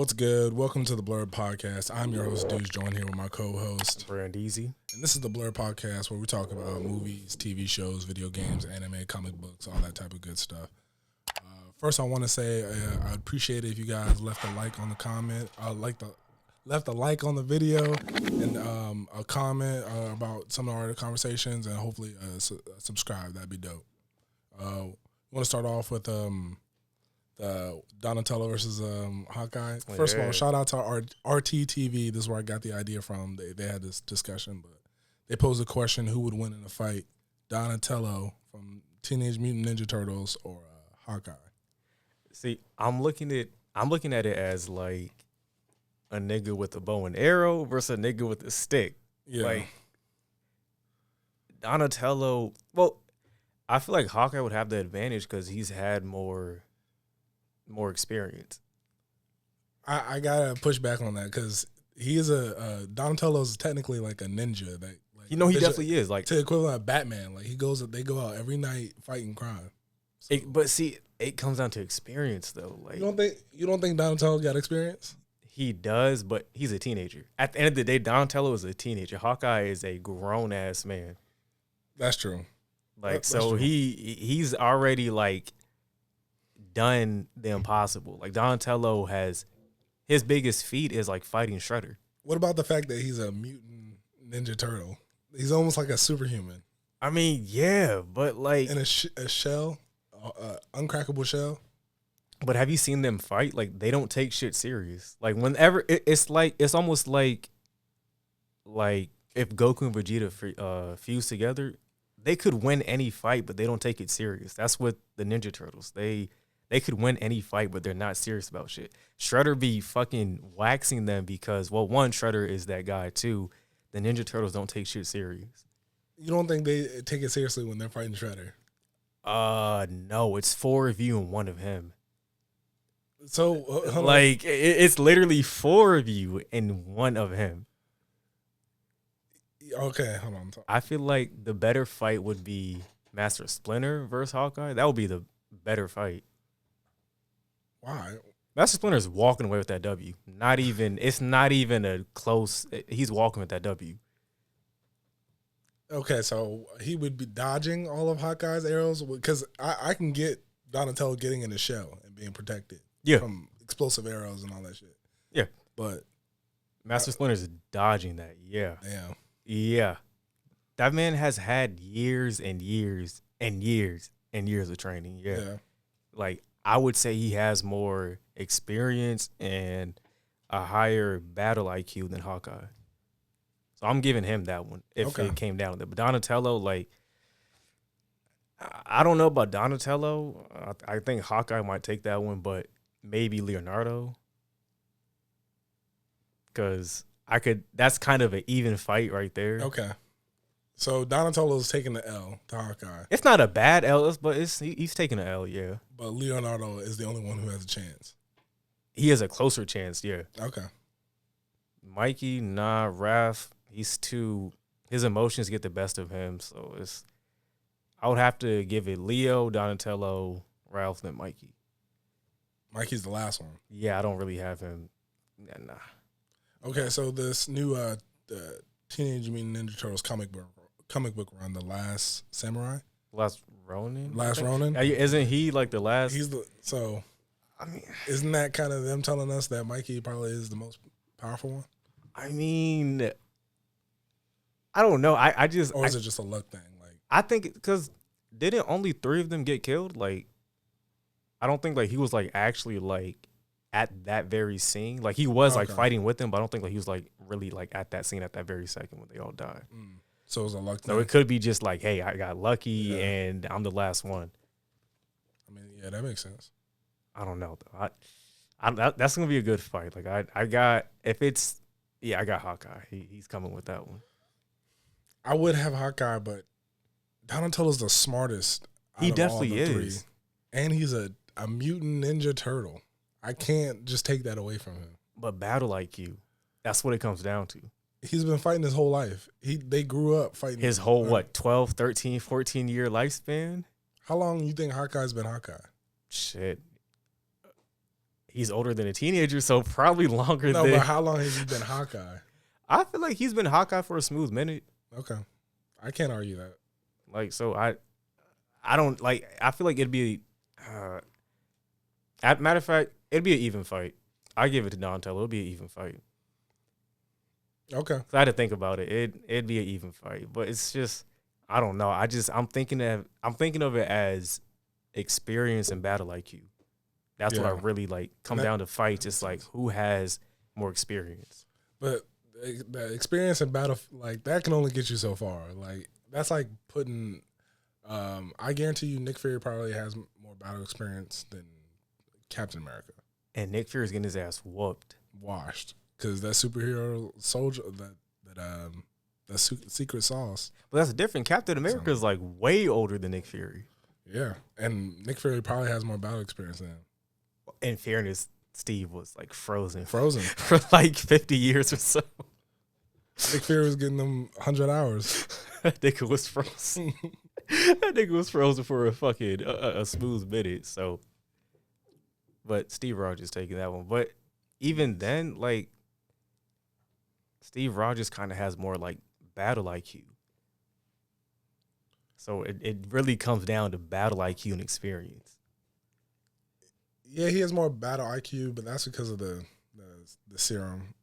What's good? Welcome to the Blerd podcast. I'm your host, Deuce, joined here with my co-host, Brand Easy. and this is the Blerd podcast where we talk about movies, TV shows, video games, anime, comic books, all that type of good stuff. First, I want to say I'd appreciate it if you guys left a like on the comment, left a like on the video, and a comment about some of our conversations, and hopefully subscribe. That'd be dope. We want to start off with Donatello versus Hawkeye. First of all, shout out to RTTV. This is where I got the idea from. They had this discussion, but they posed a question: who would win in a fight, Donatello from Teenage Mutant Ninja Turtles or Hawkeye? See, I'm looking at it as like a nigga with a bow and arrow versus a nigga with a stick. Yeah. Like Donatello. Well, I feel like Hawkeye would have the advantage because he's had more experience. I gotta push back on that because he is Donatello's technically like a ninja. That He definitely is. Like to the equivalent of Batman. Like they go out every night fighting crime. So, but see, it comes down to experience though. Like you don't think Donatello got experience? He does, but he's a teenager. At the end of the day, Donatello is a teenager. Hawkeye is a grown ass man. That's true. Like That's so true. he's already like done the impossible. Like Donatello has his biggest feat is like fighting Shredder. What about the fact that he's a mutant Ninja Turtle? He's almost like a superhuman. I mean, yeah, but like In a shell, uncrackable shell. but have you seen them fight? Like they don't take shit serious. Like whenever it's almost like if Goku and Vegeta fuse together, they could win any fight, but they don't take it serious. That's what the Ninja Turtles. They could win any fight, but they're not serious about shit. Shredder be fucking waxing them because, well, one, Shredder is that guy. Two, the Ninja Turtles don't take shit serious. You don't think they take it seriously when they're fighting Shredder? No, it's 4 of you and 1 of him. So, hold on. Like, it's literally 4 of you and 1 of him. Okay, hold on. I feel like the better fight would be Master Splinter versus Hawkeye. That would be the better fight. Why? Master Splinter's walking away with that W. It's not even a close. He's walking with that W. Okay, so he would be dodging all of Hawkeye's arrows because I can get Donatello getting in the shell and being protected from explosive arrows and all that shit. Yeah. But Master Splinter's dodging that. Yeah. damn. Yeah. That man has had years and years and years and years of training. Yeah. Like, I would say he has more experience and a higher battle IQ than Hawkeye. So I'm giving him that one if it came down to that. But Donatello, like, I don't know about Donatello. I think Hawkeye might take that one, but maybe Leonardo. Because that's kind of an even fight right there. Okay. So Donatello's taking the L to Hawkeye. It's not a bad L, but he's taking an L, yeah. But Leonardo is the only one who has a chance. He has a closer chance, yeah. Okay. Mikey, nah, Raph, his emotions get the best of him, so I would have to give it Leo, Donatello, Ralph, then Mikey. Mikey's the last one. Yeah, I don't really have him. Nah. Okay, so this new the Teenage Mutant Ninja Turtles comic book run, The Last Samurai? Last Ronin? Last Ronin? Isn't he like the last? I mean, isn't that kind of them telling us that Mikey probably is the most powerful one? I mean, I don't know. Or is it just a luck thing? Like, I think because didn't only 3 of them get killed? Like, I don't think like he was like actually like at that very scene. Like he was like fighting with them, but I don't think like he was like really like at that scene at that very second when they all died. So it was a luck thing. So it could be just like, hey, I got lucky and I'm the last one. I mean, yeah, that makes sense. I don't know though. That's gonna be a good fight. Like I got Hawkeye. He's coming with that one. I would have Hawkeye, but Donatello's the smartest. He definitely is, and he's a mutant ninja turtle. I can't just take that away from him. But battle IQ, that's what it comes down to. He's been fighting his whole life. They grew up fighting. His whole, 12, 13, 14-year lifespan? How long you think Hawkeye's been Hawkeye? Shit. He's older than a teenager, so probably longer No, than. but how long has he been Hawkeye? I feel like he's been Hawkeye for a smooth minute. Okay, I can't argue that. Like, so I don't like. I feel like it'd be. Matter of fact, it'd be an even fight. I give it to Donatello. It'd be an even fight. Okay. So I had to think about it. It'd be an even fight, but it's just I don't know. I'm thinking of it as experience and battle IQ. That's what I really like. Come down to fights. It's like who has more experience. But the experience in battle, like that, can only get you so far. Like that's like putting. I guarantee you, Nick Fury probably has more battle experience than Captain America. And Nick Fury's getting his ass whooped, washed, because that superhero soldier, that secret sauce. But that's different. Captain America is like way older than Nick Fury. Yeah, and Nick Fury probably has more battle experience than him. In fairness, Steve was like frozen for like 50 years or so. Nick Fury was getting them 100 hours. That nigga was frozen. That nigga was frozen for a fucking a smooth minute. So, but Steve Rogers taking that one. But even then, like Steve Rogers kind of has more like battle IQ. So it really comes down to battle IQ and experience. Yeah, he has more battle IQ, but that's because of the serum.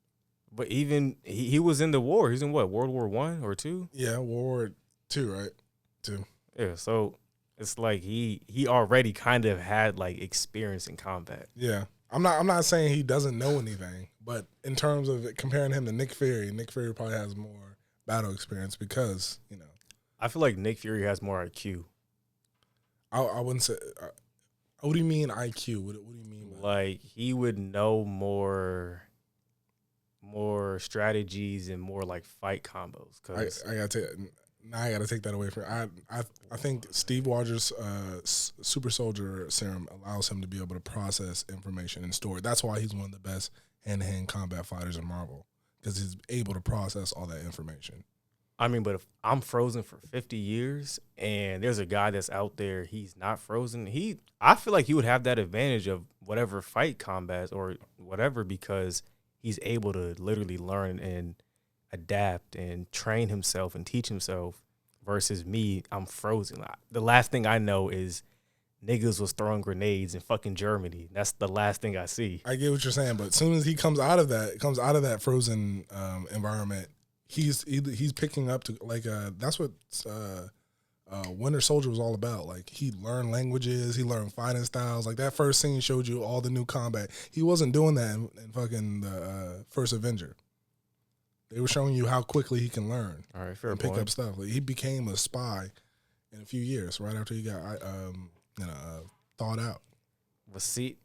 But even he was in the war. He's in what, World War I or II? Yeah, World War II, right? II. Yeah, so it's like he already kind of had like experience in combat. Yeah. I'm not saying he doesn't know anything, but in terms of comparing him to Nick Fury probably has more battle experience because, you know. I feel like Nick Fury has more IQ. I wouldn't say what do you mean IQ? What do you mean by like he would know more strategies and more like fight combos. Cause I gotta take that away from I think Steve Rogers' super soldier serum allows him to be able to process information and store it. That's why he's one of the best hand-to-hand combat fighters in Marvel, because he's able to process all that information. I mean, but if I'm frozen for 50 years and there's a guy that's out there, he's not frozen, I feel like he would have that advantage of whatever fight combats or whatever, because he's able to literally learn and adapt and train himself and teach himself versus me. I'm frozen. The last thing I know is niggas was throwing grenades in fucking Germany. That's the last thing I see. I get what you're saying, but as soon as he comes out of that frozen environment, he's picking up to like that's what Winter Soldier was all about. Like he learned languages, he learned fighting styles. Like that first scene showed you all the new combat. He wasn't doing that in fucking the first Avenger. They were showing you how quickly he can learn. All right, fair and point. pick up stuff. Like he became a spy in a few years, right after he got thawed out. But see,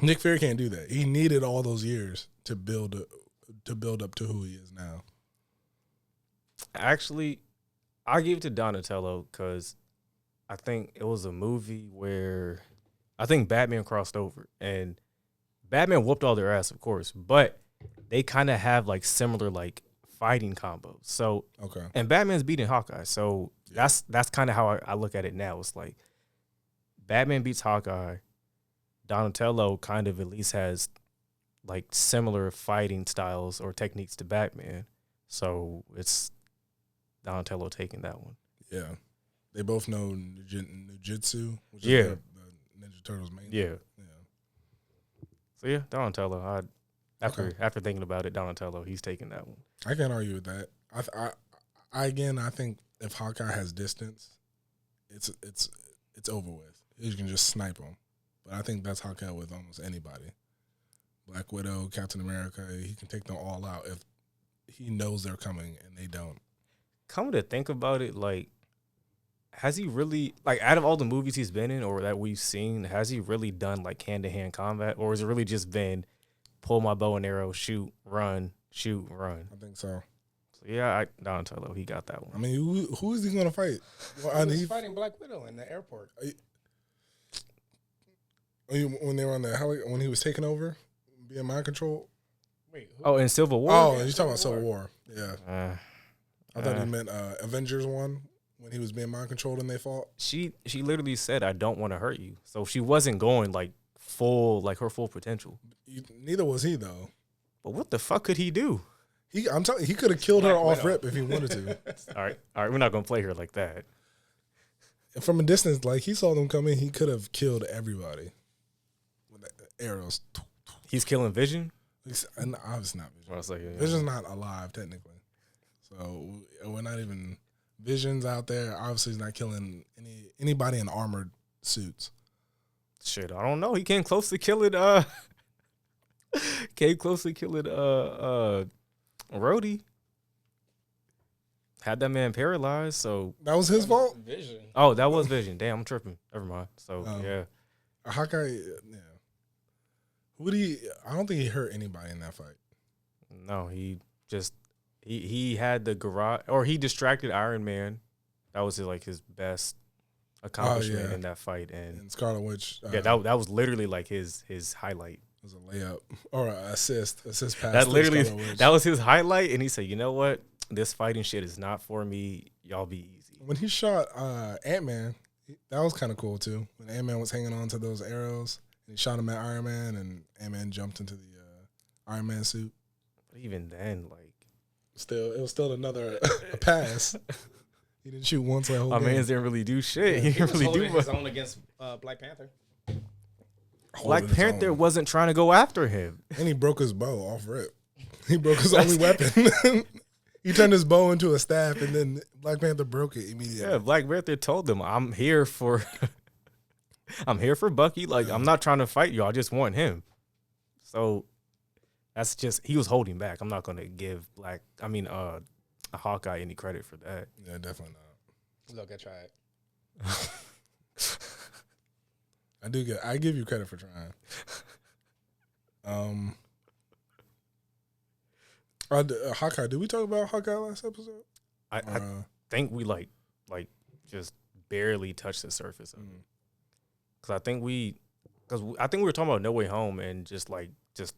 Nick Fury can't do that. He needed all those years to build up to who he is now. Actually, I give it to Donatello because I think it was a movie where I think Batman crossed over and Batman whooped all their ass, of course, but they kind of have like similar like fighting combos. So okay, and Batman's beating Hawkeye, so that's kind of how I look at it now. It's like Batman beats Hawkeye, Donatello kind of at least has like similar fighting styles or techniques to Batman, so it's Donatello taking that one. Yeah, they both know Nujutsu, which is the Ninja Turtles main. Yeah. So yeah, Donatello. After thinking about it, Donatello, he's taking that one. I can't argue with that. I think if Hawkeye has distance, it's over with. You can just snipe him. But I think that's Hawkeye with almost anybody. Black Widow, Captain America, he can take them all out if he knows they're coming and they don't. Come to think about it, like, has he really, like, out of all the movies he's been in or that we've seen, has he really done, like, hand-to-hand combat? Or has it really just been pull my bow and arrow, shoot, run? I think so. So, yeah, Donatello, he got that one. I mean, who is he going to fight? Well, he's fighting Black Widow in the airport. When they were on when he was taking over, being mind control? Wait, who? Oh, in Civil War? Oh, you're talking about Civil War. Yeah. I thought Uh, he meant Avengers 1 when he was being mind controlled and they fought. She literally said, I don't want to hurt you. So she wasn't going, like, full potential. Neither was he though. But what the fuck could he do? I'm telling you, he could have killed her off rip if he wanted to. All right, we're not gonna play her like that. From a distance, like he saw them coming, he could have killed everybody with the arrows. He's killing Vision. And obviously not Vision. I was like, yeah. Vision's not alive technically, so we're not even. Vision's out there. Obviously, he's not killing anybody in armored suits. Shit, I don't know. He came close to killing. Rhodey. Had that man paralyzed. So that was his fault. Vision. Oh, that was Vision. Damn, I'm tripping. Never mind. So yeah. Hawkeye. Yeah. Who did he? I don't think he hurt anybody in that fight. No, he just he had the garage, or he distracted Iron Man. That was his best accomplishment in that fight. And Scarlet Witch. That was literally like his highlight. It was a layup or an assist pass. That literally that was his highlight, and he said, "You know what? This fighting shit is not for me. Y'all be easy." When he shot Ant-Man, that was kind of cool too. When Ant-Man was hanging on to those arrows, and he shot him at Iron Man, and Ant-Man jumped into the Iron Man suit. But even then, like, it was still another a pass. He didn't shoot once that whole game. My man didn't really do shit. He didn't really do much. His own against Black Panther. Black Panther wasn't trying to go after him. And he broke his bow off rip. He broke his only weapon. He turned his bow into a staff, and then Black Panther broke it immediately. Yeah, Black Panther told them, "I'm here for, Bucky. Like, I'm not trying to fight you. I just want him." So that's just, he was holding back. I'm not gonna give Hawkeye any credit for that. Yeah, definitely not. Look, I tried. I give you credit for trying. Hawkeye. Did we talk about Hawkeye last episode? I think we like just barely touched the surface of it. Because I think we were talking about No Way Home and just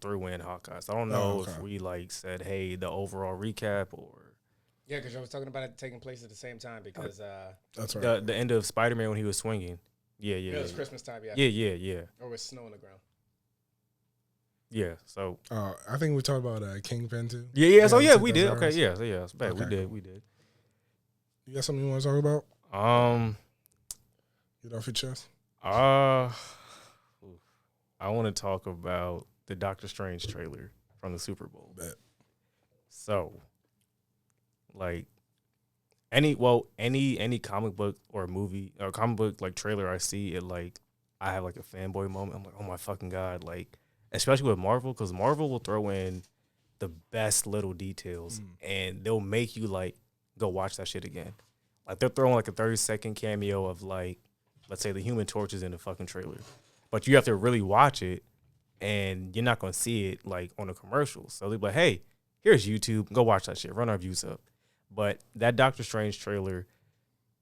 threw in Hawkeye. So I don't know if we said, hey, the overall recap or. Yeah, because I was talking about it taking place at the same time because that's right. The end of Spider-Man when he was swinging. Yeah. It was Christmas time, yeah. Yeah. Or with snow on the ground. Yeah, so. I think we talked about Kingpin too. Yeah. So yeah, we did. Okay, yeah. It's bad. Okay. We did. You got something you want to talk about? Get off your chest. I want to talk about the Doctor Strange trailer from the Super Bowl. Bet. So, any comic book or movie or comic book trailer I see, I have a fanboy moment. I'm like, oh my fucking God, especially with Marvel, because Marvel will throw in the best little details and they'll make you go watch that shit again. They're throwing a 30-second cameo of let's say the Human Torch is in the fucking trailer, but you have to really watch it and you're not going to see it on a commercial. So they're like, hey, here's YouTube, go watch that shit, run our views up. But that Doctor Strange trailer,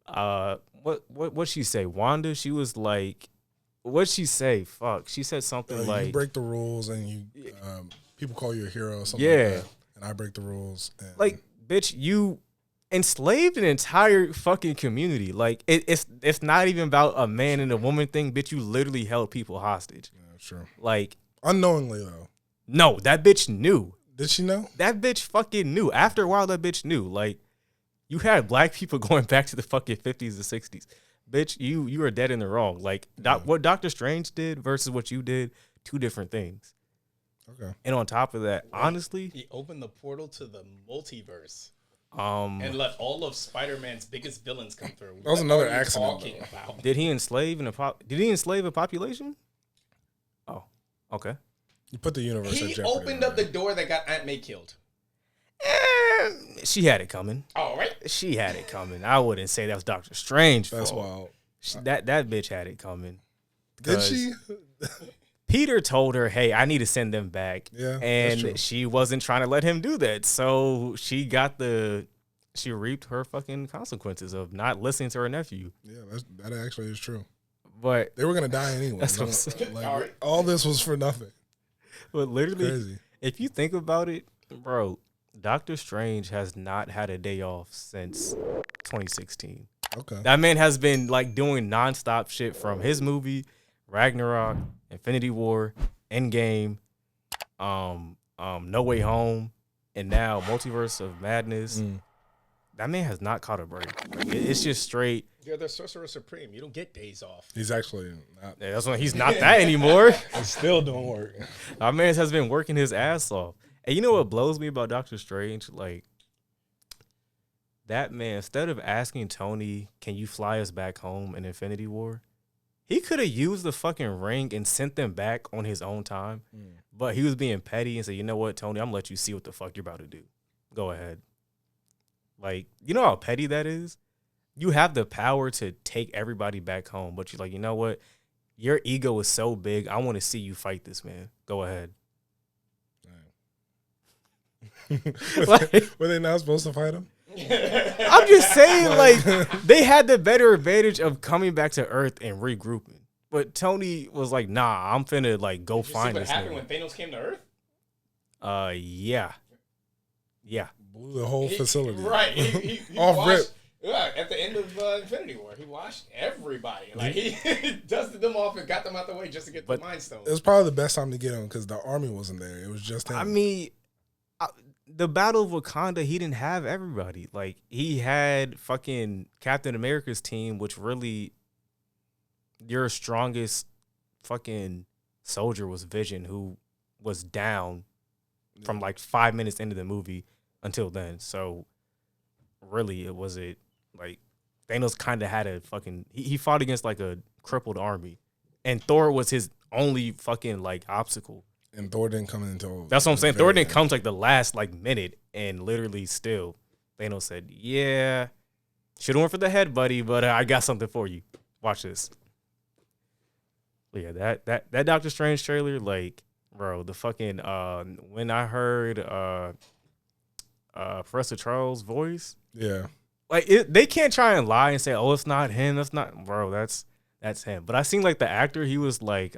what'd she say? Wanda, she was what'd she say? Fuck, she said something you break the rules and you people call you a hero or something yeah. like that, and I break the rules. And Bitch, you enslaved an entire fucking community. It's not even about a man and a woman thing, bitch. You literally held people hostage. Yeah, sure. Unknowingly though. No, that bitch knew. Did she know? That bitch fucking knew. After a while, that bitch knew. You had black people going back to the fucking 50s and 60s. Bitch, you are dead in the wrong. What Doctor Strange did versus what you did, two different things. Okay. And on top of that, honestly, he opened the portal to the multiverse. And let all of Spider-Man's biggest villains come through. That was another accident. Did he enslave a population? Oh, okay. You put the universe at jeopardy. He opened up the door that got Aunt May killed. She had it coming. All right. She had it coming. I wouldn't say that was Doctor Strange. That's wild. That bitch had it coming. Did she? Peter told her, hey, I need to send them back. Yeah, and she wasn't trying to let him do that. So she reaped her fucking consequences of not listening to her nephew. Yeah, that actually is true. But they were going to die anyway. That's what I'm saying. All this was for nothing. But literally, crazy. If you think about it, bro, Doctor Strange has not had a day off since 2016. Okay. That man has been doing nonstop shit from his movie, Ragnarok, Infinity War, Endgame, No Way Home, and now Multiverse of Madness. That man has not caught a break. Like, it's just straight. You're the Sorcerer Supreme. You don't get days off. He's actually not. Yeah, that's why he's not that anymore. He's still doing work. Our man has been working his ass off. And you know what blows me about Doctor Strange? Like, that man, instead of asking Tony, can you fly us back home in Infinity War? He could have used the fucking ring and sent them back on his own time. But he was being petty and said, you know what, Tony, I'm going to let you see what the fuck you're about to do. Go ahead. Like, you know how petty that is? You have the power to take everybody back home, but you're like, you know what? Your ego is so big. I want to see you fight this man. Go ahead. Were they not supposed to fight him? I'm just saying, like, they had the better advantage of coming back to Earth and regrouping. But Tony was like, nah, I'm finna, like, go find this What happened when Thanos came to Earth? Yeah. Blew the whole facility. Right. He Off rip. Yeah, at the end of Infinity War, he washed everybody. Like, he dusted them off and got them out the way just to get the Mind Stone. It was probably the best time to get him because the army wasn't there. It was just him. I mean, the Battle of Wakanda, he didn't have everybody. Like, he had fucking Captain America's team, which really, your strongest fucking soldier was Vision, who was down from like 5 minutes into the movie until then. So, really, it wasn't like Thanos kind of had a fucking. He fought against like a crippled army, and Thor was his only fucking like obstacle. And Thor didn't come in until. That's what I'm saying. Thor didn't come to like the last like minute, and literally still, Thanos said, "Yeah, should have went for the head, buddy, but I got something for you. Watch this." But yeah, that Doctor Strange trailer, like, bro, the fucking when I heard Professor Charles' voice, Yeah. like they can't try and lie and say, "Oh, it's not him." That's not, bro. That's him. But I seen like the actor. He was like,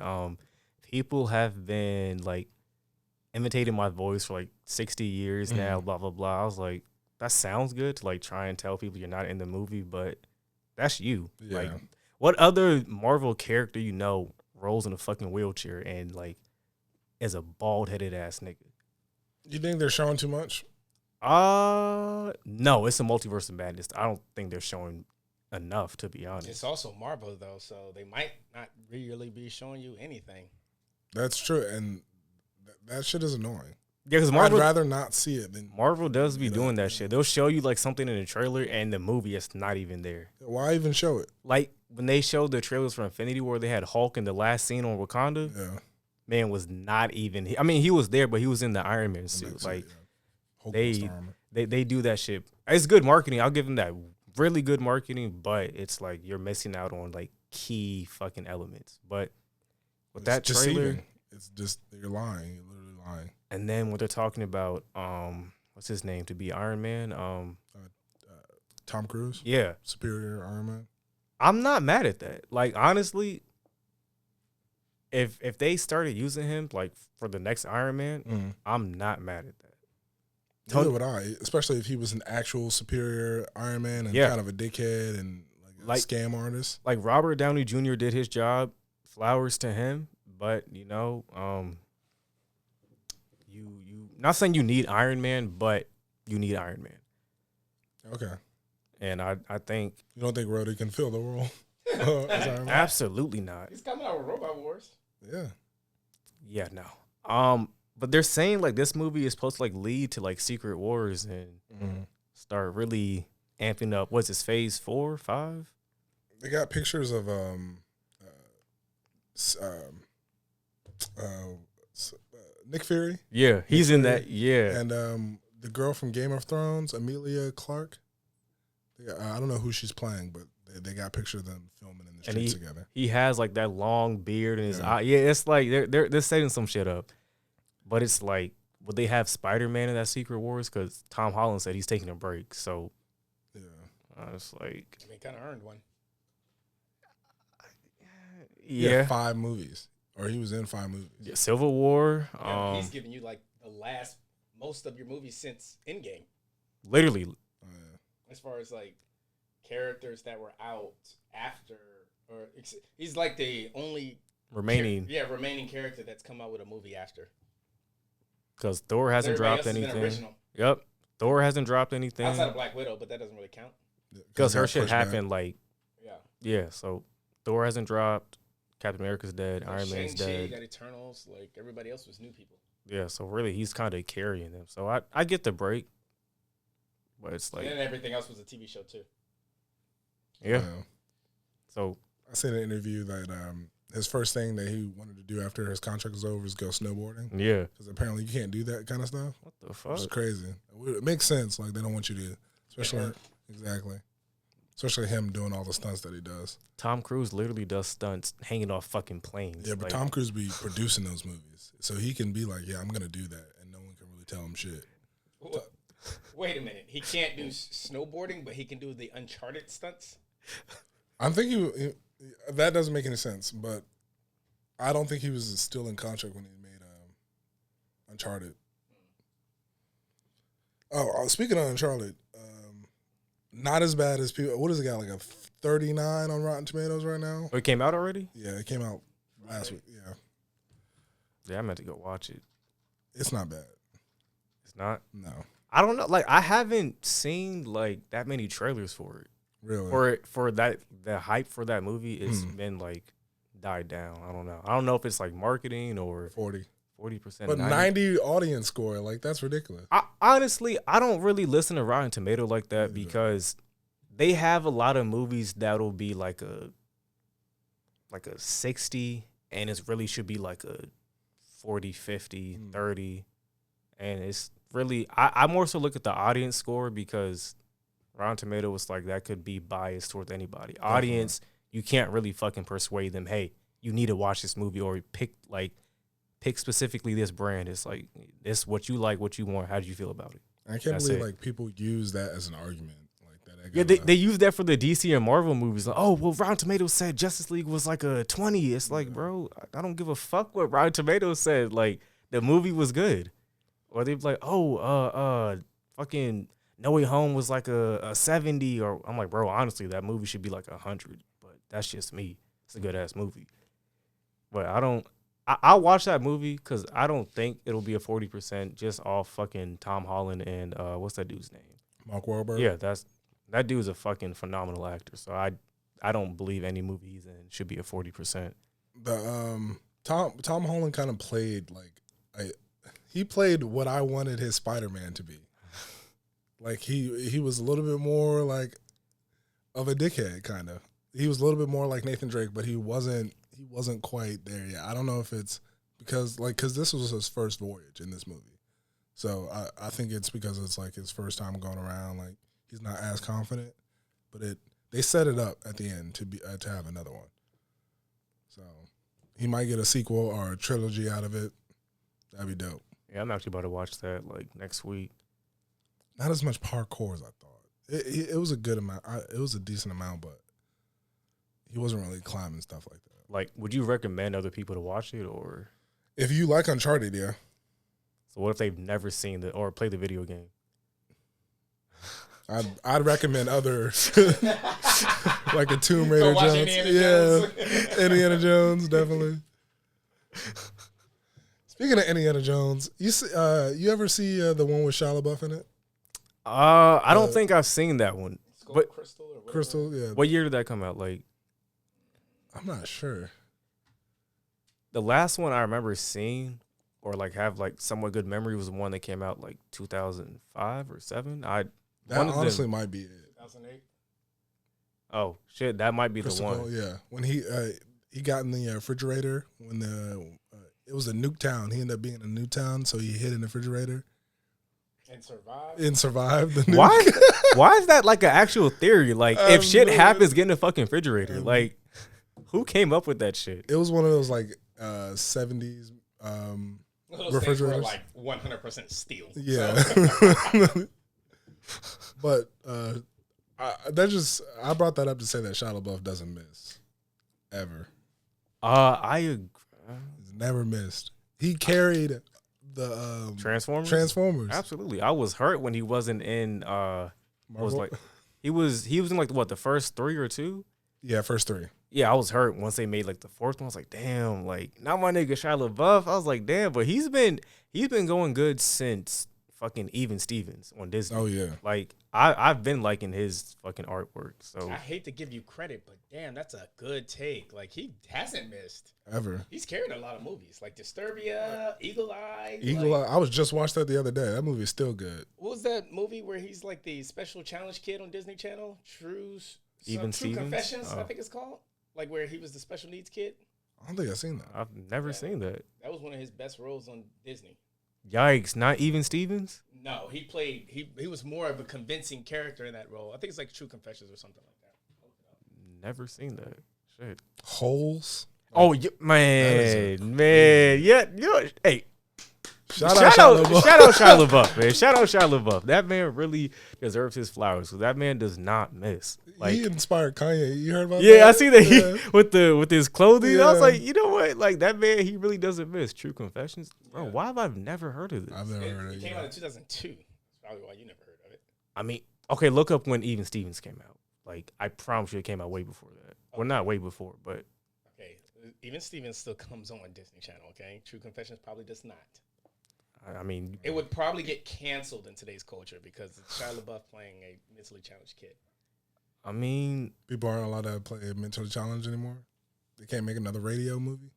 people have been like imitating my voice for like 60 years now. Blah blah blah. I was like, that sounds good to like try and tell people you're not in the movie, but that's you. Yeah. Like, what other Marvel character you know rolls in a fucking wheelchair and like is a bald headed ass nigga? You think they're showing too much? No, it's a Multiverse of Madness. I don't think they're showing enough, to be honest. It's also Marvel, though, so they might not really be showing you anything. That's true, and that shit is annoying. Yeah, because Marvel, I'd rather not see it than. Marvel does be doing that shit. They'll show you like something in the trailer, and the movie is not even there. Why even show it? Like when they showed the trailers for Infinity War, they had Hulk in the last scene on Wakanda. Yeah. Man was not even. I mean, he was there, but he was in the Iron Man suit. Like, they do that shit. It's good marketing. I'll give them that. Really good marketing, but it's like you're missing out on like key fucking elements. But with that trailer, it's just you're lying. You're literally lying. And then what they're talking about, what's his name to be Iron Man? Tom Cruise. Yeah, Superior Iron Man. I'm not mad at that. Like, honestly, if they started using him like for the next Iron Man, I'm not mad at that. Neither would I, especially if he was an actual superior Iron Man and kind of a dickhead and like a scam artist. Like Robert Downey Jr. did his job, flowers to him. But you know, you not saying you need Iron Man, but you need Iron Man. Okay. And I think you don't think Rhodey can fill the role? As Iron Man? Absolutely not. He's coming out with Robot Wars. Yeah, no. But they're saying like this movie is supposed to like lead to like Secret Wars and start really amping up. What's this, phase 4, 5? They got pictures of Nick Fury. Yeah, he's in that. Yeah, and the girl from Game of Thrones, Emilia Clarke. I don't know who she's playing, but they got pictures of them filming in the streets together. He has like that long beard and his eye. Yeah, it's like they're setting some shit up. But it's like, would they have Spider-Man in that Secret Wars? Because Tom Holland said he's taking a break. So, it's like... He kind of earned one. Yeah. 5 movies. Or he was in 5 movies. Yeah, Civil War. Yeah, he's giving you like most of your movies since Endgame. Literally. As far as like characters that were out after... He's like the only remaining. Remaining character that's come out with a movie after. Because Thor hasn't dropped anything. Yep. Thor hasn't dropped anything. Outside of Black Widow, but that doesn't really count. Because her shit happened Yeah. Yeah, so Thor hasn't dropped. Captain America's dead. Like Iron Man's Shang-Chi, dead. you got Eternals. Like, everybody else was new people. Yeah, so really he's kind of carrying them. So I get the break. But it's like... And then everything else was a TV show, too. Yeah. So... I seen an interview that his first thing that he wanted to do after his contract was over is go snowboarding. Yeah. Because apparently you can't do that kind of stuff. What the fuck? It's crazy. It makes sense. Like, they don't want you to... Especially... Exactly. Especially him doing all the stunts that he does. Tom Cruise literally does stunts hanging off fucking planes. Yeah, but Tom Cruise be producing those movies. So he can be like, yeah, I'm going to do that. And no one can really tell him shit. Wait a minute. He can't do snowboarding, but he can do the Uncharted stunts? I'm thinking that doesn't make any sense, but I don't think he was still in contract when he made Uncharted. Oh, speaking of Uncharted, not as bad as people. What does it got, like a 39 on Rotten Tomatoes right now? Oh, it came out already? Yeah, it came out last week. Yeah. Yeah, I meant to go watch it. It's not bad. It's not? No. I don't know. Like, I haven't seen, like, that many trailers for it. Really? For that, the hype for that movie, it's been, like, died down. I don't know. I don't know if it's, like, marketing or... 40%. But 90 audience score, like, that's ridiculous. Honestly, I don't really listen to Rotten Tomato like that because they have a lot of movies that'll be like a 60, and it really should be like a 40, 50, 30. And it's really, I more so look at the audience score because Rotten Tomato was like, that could be biased towards anybody. Audience, you can't really fucking persuade them, hey, you need to watch this movie or pick specifically this brand. It's like, this what you like, what you want. How do you feel about it? I can't believe like people use that as an argument. Like that. Yeah, they use that for the DC and Marvel movies. Like, oh, well, Rotten Tomatoes said Justice League was like a 20. It's like, bro, I don't give a fuck what Rotten Tomatoes said. Like, the movie was good. Or they'd be like, oh, fucking No Way Home was like a 70. Or I'm like, bro, honestly, that movie should be like 100. But that's just me. It's a good ass movie. But I'll watch that movie because I don't think it'll be a 40% just off fucking Tom Holland and what's that dude's name? Mark Wahlberg? Yeah, that dude's a fucking phenomenal actor. So I don't believe any movie he's in should be a 40%. The Tom Holland kind of played he played what I wanted his Spider-Man to be. Like he was a little bit more like of a dickhead kind of. He was a little bit more like Nathan Drake, but he wasn't quite there yet. I don't know if it's because this was his first voyage in this movie. So I think it's because it's like his first time going around. Like he's not as confident, but they set it up at the end to have another one. So he might get a sequel or a trilogy out of it. That'd be dope. Yeah, I'm actually about to watch that like next week. Not as much parkour as I thought. It was a good amount. It was a decent amount, but he wasn't really climbing stuff like that. Like, would you recommend other people to watch it, or if you like Uncharted, yeah. So what if they've never seen or played the video game? I'd recommend other like a Tomb Raider Jones. Jones. Indiana Jones, definitely. Speaking of Indiana Jones, you ever see the one with Shia LaBeouf in it? I don't think I've seen that one. But Crystal, yeah. What year did that come out? Like, I'm not sure. The last one I remember seeing or like have like somewhat good memory was the one that came out like 2005 or 7. That honestly might be it. 2008. Oh shit, that might be Crystal the one. Yeah, when he got in the refrigerator when it was a nuke town. He ended up being in a nuke town, so he hid in the refrigerator and survived the nuke. Why is that like an actual theory? Like, if shit happens, get in a fucking refrigerator. Like, who came up with that shit? It was one of those like 70s those refrigerators. were like 100% steel. Yeah. So. But I brought that up to say that Shia LaBeouf doesn't miss ever. I agree. He's never missed. He carried the Transformers. Absolutely. I was hurt when he wasn't in was like he was in like what, the first 3 or 2? Yeah, first 3. yeah, I was hurt once they made like the fourth one. I was like, damn, like not my nigga Shia LaBeouf. I was like, damn, but he's been going good since fucking Even Stevens on Disney. Oh yeah. Like I've been liking his fucking artwork. So I hate to give you credit, but damn, that's a good take. Like he hasn't missed Ever. He's carried a lot of movies like Disturbia, Eagle Eye. Eagle like, Eye. I was just watched that the other day. That movie is still good. What was that movie where he's like the special challenge kid on Disney Channel? True Confessions, I think it's called. Like where he was the special needs kid. I don't think I've seen that. I've never seen that. That was one of his best roles on Disney. Yikes! Not Even Stevens. No, he played. He was more of a convincing character in that role. I think it's like True Confessions or something like that. Never seen that. Shit. Holes. Oh man, yeah. Hey, Shout out Shia LaBeouf, man. Shout out Shia LaBeouf. That man really deserves his flowers. So that man does not miss. Like, he inspired Kanye. You heard about that? Yeah, I see that he with his clothing. Yeah. I was like, you know what? Like that man, he really doesn't miss. True Confessions. Bro, why have I never heard of this? I've never heard of it. It came out in 2002. That's probably why you never heard of it. I mean, okay, look up when Even Stevens came out. Like, I promise you it came out way before that. Well, not way before, but. Okay, Even Stevens still comes on Disney Channel, okay? True Confessions probably does not. I mean. It would probably get canceled in today's culture because it's Shia LaBeouf playing a mentally challenged kid. I mean. People aren't allowed to play a mentally challenged anymore. They can't make another radio movie.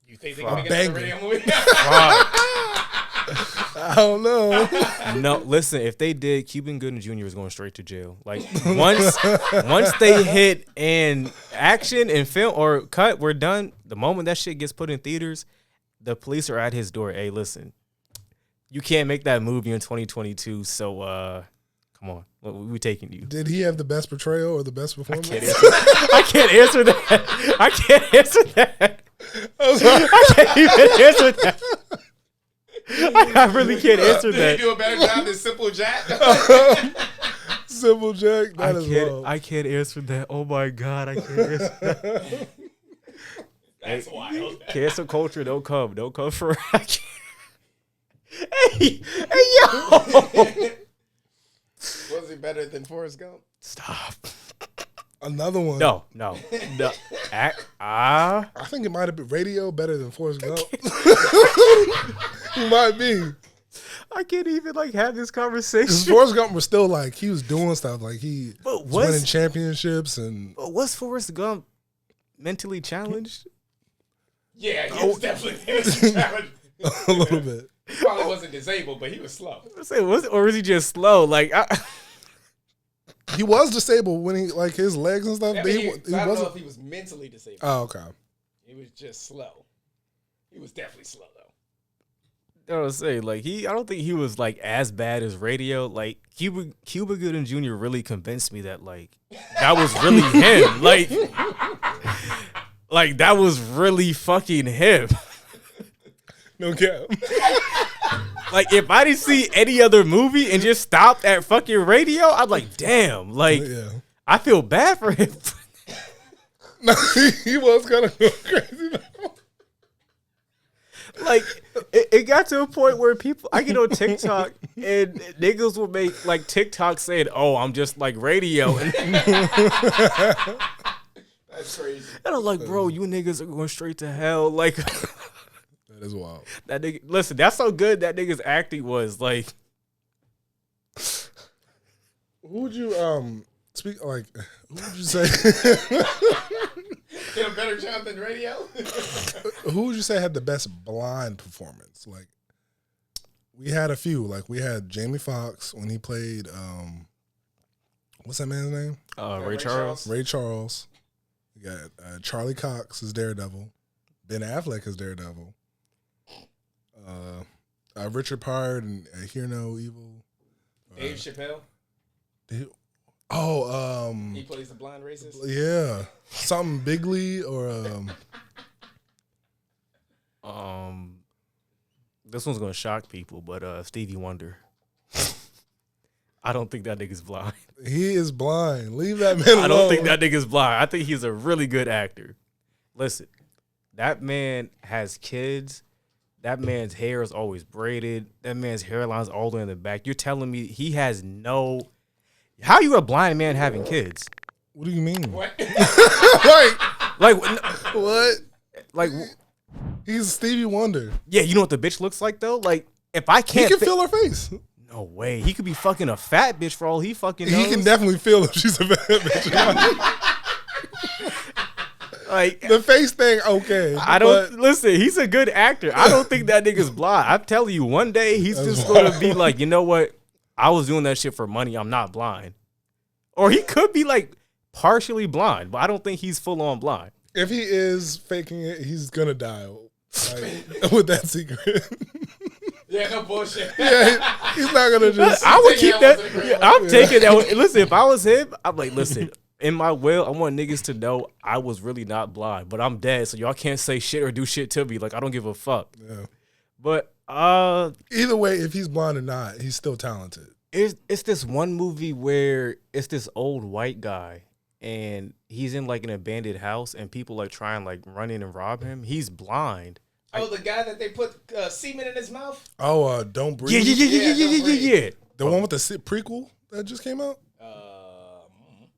You think they can make another radio movie? I don't know. No, listen. If they did, Cuban Gooding Jr. is going straight to jail. Like once they hit in action and film or cut, we're done. The moment that shit gets put in theaters, the police are at his door. Hey, listen, you can't make that movie in 2022. So, come on, we taking you. Did he have the best portrayal or the best performance? I can't answer that. I can't answer that. I can't even answer that. I really can't answer that. Did he do a better job than Simple Jack? Simple Jack? That is wrong. I can't answer that. Oh my God, I can't answer that. That's wild. Cancel culture, don't come for it. Hey, yo. Was he better than Forrest Gump? Stop. Another one. No. I think it might have been radio better than Forrest Gump. It might be. I can't even have this conversation. Forrest Gump was still he was doing stuff he was was winning championships and. But was Forrest Gump mentally challenged? Yeah, he was definitely challenged. A little bit. He probably wasn't disabled, but he was slow. Or was he just slow? He was disabled when he his legs and stuff. I don't know if he was mentally disabled. Oh, okay. He was just slow. He was definitely slow though. I was saying, I don't think he was as bad as radio. Cuba Gooding Jr. really convinced me that that was really him. That was really fucking him. No cap. If I didn't see any other movie and just stopped at fucking radio, I'd damn. Yeah. I feel bad for him. No, he was kind of going crazy though. It got to a point where I get on TikTok and niggas will make TikTok saying, "Oh, I'm just radio." That's crazy. And I'm like, bro, you niggas are going straight to hell. That is wild. That nigga, listen, that's how good that nigga's acting was. Who would you speak Who would you say? Did a better job than radio? Who would you say had the best blind performance? We had a few. We had Jamie Foxx when he played what's that man's name? Ray Charles. Ray Charles. We got Charlie Cox as Daredevil. Ben Affleck as Daredevil. Richard Pryor and Hear No Evil. Dave Chappelle. He plays the blind racist. Yeah, something Bigley or This one's gonna shock people, but Stevie Wonder. I don't think that nigga's blind. He is blind. Leave that man alone. I don't think that nigga's blind. I think he's a really good actor. Listen, that man has kids. That man's hair is always braided. That man's hairline's all the way in the back. You're telling me he has no... How you a blind man having kids? What do you mean? What? Like What? Like He's Stevie Wonder. yeah, you know what the bitch looks like though? Like if I He can't can feel her face. no way. He could be fucking a fat bitch for all he fucking knows. He can definitely feel if she's a bad bitch. like The face thing, okay. I don't listen. He's a good actor. I don't think that nigga's blind. I'm telling you, one day he's just gonna be like, you know what? I was doing that shit for money. I'm not blind. Or he could be like partially blind, but I don't think he's full on blind. If he is faking it, he's gonna die with that secret. Yeah, no bullshit. Yeah, he's not gonna just. I would keep that. Yeah, I'm taking that. Listen, if I was him, I'm like, listen. In my will, I want niggas to know I was really not blind, but I'm dead, so y'all can't say shit or do shit to me. Like I don't give a fuck. Yeah. But either way, if he's blind or not, he's still talented. it's this one movie where it's this old white guy and he's in like an abandoned house and people like try and like run in and rob him. He's blind. Oh, the guy that they put semen in his mouth? Oh, Don't Breathe. Yeah. The one with the prequel that just came out.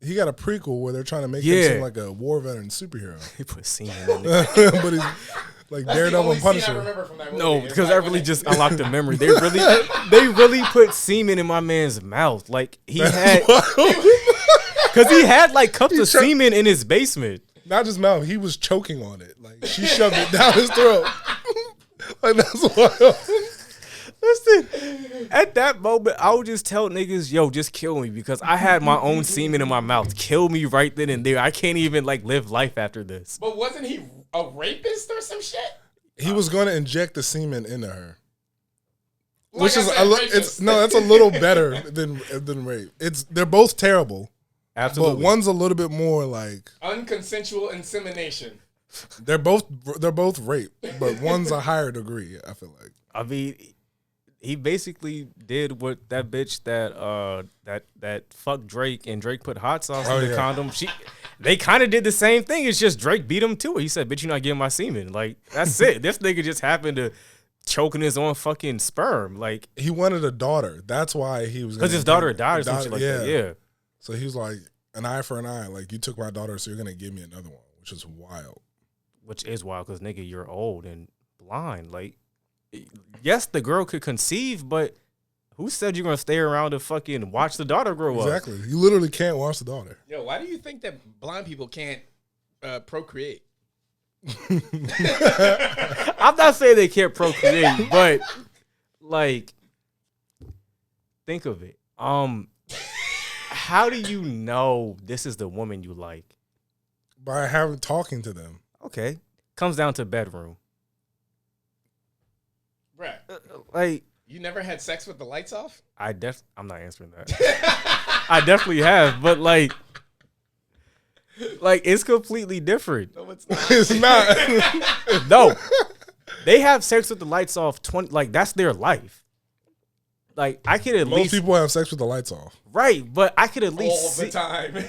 He got a prequel where they're trying to make him seem like a war veteran superhero. He put semen in it. But he's like Daredevil and Punisher. I remember from that movie. No, because I really just unlocked a memory. They really put semen in my man's mouth. Like he had, because he had like cups of semen in his basement. Not just mouth, he was choking on it. Like she shoved it down his throat. Like that's wild. Listen, at that moment, I would just tell niggas, yo, just kill me because I had my own semen in my mouth. Kill me right then and there. I can't even like live life after this. But wasn't he a rapist or some shit? He was going to inject the semen into her. Like Which is that's a little better than rape. They're both terrible. Absolutely. But one's a little bit more like unconsensual insemination. They're both rape, but one's a higher degree, I feel like. I mean, he basically did what that bitch that fucked Drake and Drake put hot sauce in the condom. They kind of did the same thing. It's just Drake beat him to it. He said, "Bitch, you're not getting my semen." Like that's it. This nigga just happened to choking his own fucking sperm. Like he wanted a daughter. That's why he was because his daughter died or something like that. Yeah. So he was like, an eye for an eye. Like you took my daughter, so you're gonna give me another one, which is wild. Which is wild because nigga, you're old and blind. Like, yes, the girl could conceive, but who said you're gonna stay around to fucking watch the daughter grow up? Exactly. You literally can't watch the daughter. Yo, why do you think that blind people can't procreate? I'm not saying they can't procreate, but like, think of it. How do you know this is the woman you like? By talking to them. Okay, comes down to bedroom. Bruh, like you never had sex with the lights off? I'm not answering that. I definitely have, but like it's completely different. No, it's not. It's not. No, they have sex with the lights off. That's their life. Like I could at least most people have sex with the lights off. Right, but I could at least all the time.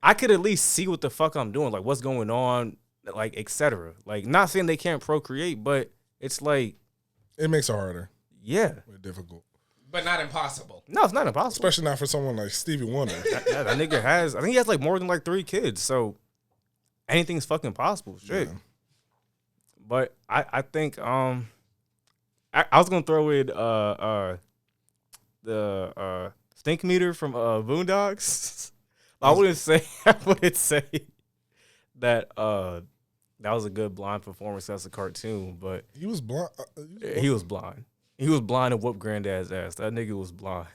I could at least see what the fuck I'm doing, like what's going on, like etc. Like not saying they can't procreate, but it's like it makes it harder. Yeah, difficult, but not impossible. No, it's not impossible, especially not for someone like Stevie Wonder. that nigga I think he has like more than like 3 kids, so anything's fucking possible. Shit. Yeah. But I think I was gonna throw in the stink meter from Boondocks. I wouldn't say that that was a good blind performance as a cartoon, but he was blind. He was blind. He was blind and whooped granddad's ass. That nigga was blind.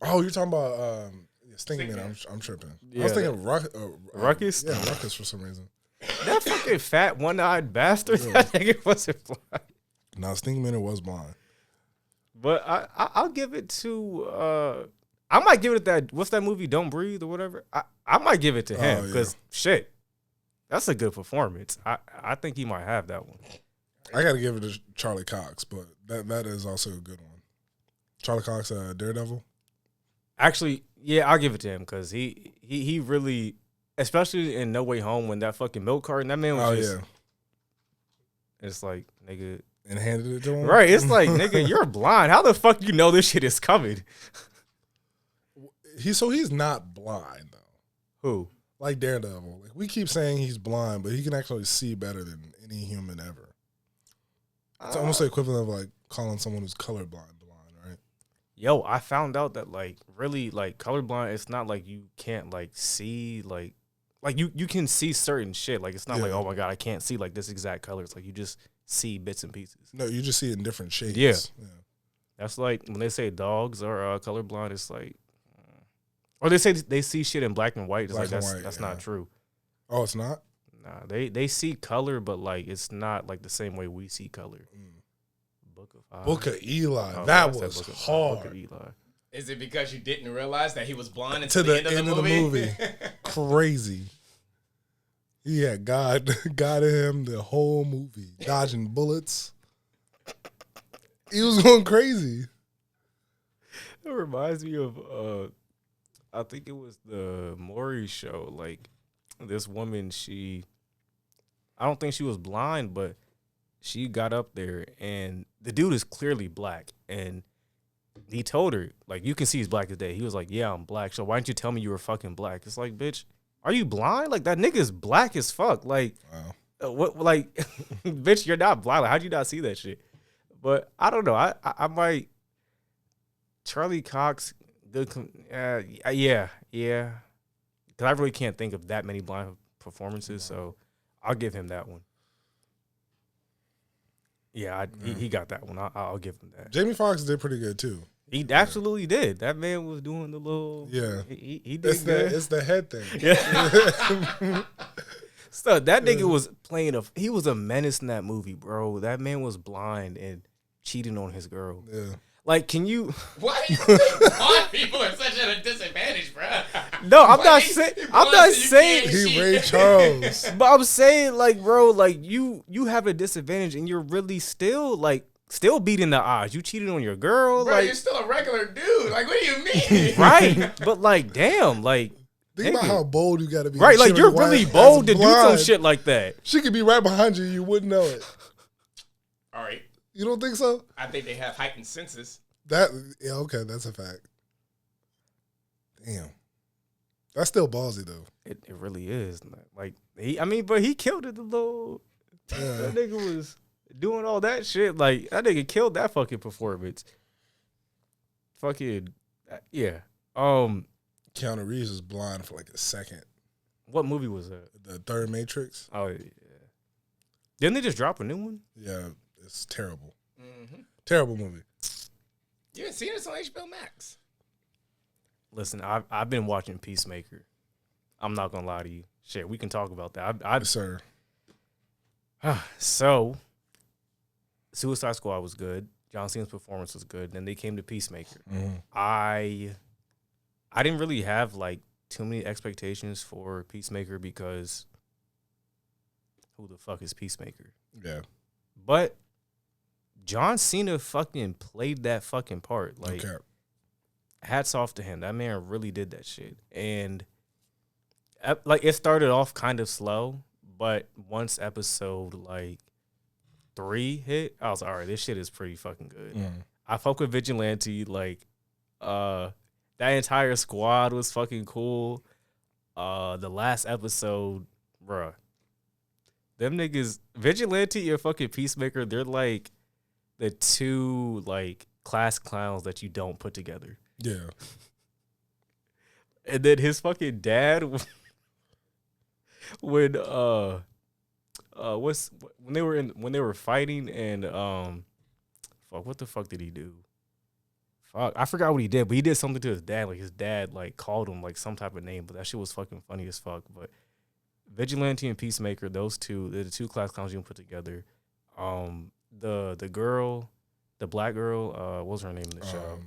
Oh, you're talking about Stink Meter. I'm tripping. Yeah, I was thinking Ruckus. Yeah, Ruckus for some reason. That fucking fat one-eyed bastard. Yeah. That nigga wasn't blind. No, Stink Meter was blind. But I'll give it to I might give it that. What's that movie? Don't Breathe or whatever. I might give it to him because shit, that's a good performance. I think he might have that one. I gotta give it to Charlie Cox, but that is also a good one. Charlie Cox, Daredevil. Actually, yeah, I'll give it to him because he really, especially in No Way Home when that fucking milk carton, that man was it's like nigga. And handed it to him. Right, it's like nigga, you're blind. How the fuck you know this shit is coming? He's not blind though. Who? Like Daredevil. Like, we keep saying he's blind, but he can actually see better than any human ever. It's almost the equivalent of like calling someone who's colorblind blind, right? Yo, I found out that like really like colorblind, it's not like you can't like see like you can see certain shit. Like it's not like, oh my God, I can't see like this exact color. It's like you just see bits and pieces. No, you just see it in different shades. Yeah. That's like when they say dogs are colorblind, it's like, or they say they see shit in black and white. It's like that's not true. Oh, it's not? Nah, they see color, but like it's not like the same way we see color. Book of Eli. That was hard. Book of Eli. Is it because you didn't realize that he was blind until the end of the movie? Crazy. He had God in him the whole movie, dodging bullets. He was going crazy. It reminds me of, I think it was the Maury show. Like, this woman, I don't think she was blind, but she got up there, and the dude is clearly black, and he told her, like, you can see he's black as day. He was like, yeah, I'm black, so why didn't you tell me you were fucking black? It's like, bitch, are you blind? Like, that nigga's black as fuck. Like, what? Like, bitch, you're not blind. Like, how'd you not see that shit? But I don't know. I might. Charlie Cox, good. Yeah. Because I really can't think of that many blind performances, so I'll give him that one. Yeah, he got that one. I'll give him that. Jamie Foxx did pretty good too. He absolutely did. That man was doing the little. Yeah, he did good. It's the head thing. Yeah. So that nigga was playing he was a menace in that movie, bro. That man was blind and cheating on his girl. Yeah. Like, can you? Why do you think blind people are such at a disadvantage, bro? No, I'm not saying. I'm not saying he Ray Charles. But I'm saying, like, bro, like you have a disadvantage, and you're really still beating the odds. You cheated on your girl, bro. Like, you're still a regular dude. Like, what do you mean? Right? But like, damn, like. Think about how bold you got to be. Right, like you're really bold to do some shit like that. She could be right behind you. You wouldn't know it. All right. You don't think so? I think they have heightened senses. Okay, that's a fact. Damn. That's still ballsy, though. It really is. Like, but he killed it, the little... Yeah. That nigga was doing all that shit. Like, that nigga killed that fucking performance. Fucking... Yeah. Keanu Reeves was blind for like a second. What movie was that? The third Matrix. Oh, yeah. Didn't they just drop a new one? Yeah, it's terrible. Mm-hmm. Terrible movie. You haven't seen this on HBO Max. Listen, I've been watching Peacemaker. I'm not gonna lie to you. Shit, we can talk about that. Yes, sir. So, Suicide Squad was good. John Cena's performance was good. Then they came to Peacemaker. Mm-hmm. I didn't really have like too many expectations for Peacemaker because who the fuck is Peacemaker? Yeah. But John Cena fucking played that fucking part. Like, hats off to him. That man really did that shit. And like, it started off kind of slow, but once episode like 3 hit, I was like, all right, this shit is pretty fucking good. Mm. I fuck with Vigilante. Like, that entire squad was fucking cool. The last episode, bruh. Them niggas, Vigilante and fucking Peacemaker, they're like the two like class clowns that you don't put together. Yeah. And then his fucking dad, when they were fighting and what the fuck did he do? Fuck, I forgot what he did, but he did something to his dad. Like, his dad like called him like some type of name, but that shit was fucking funny as fuck. But Vigilante and Peacemaker, those two, they're the two class clowns you can put together. The girl, the black girl, what was her name in the show?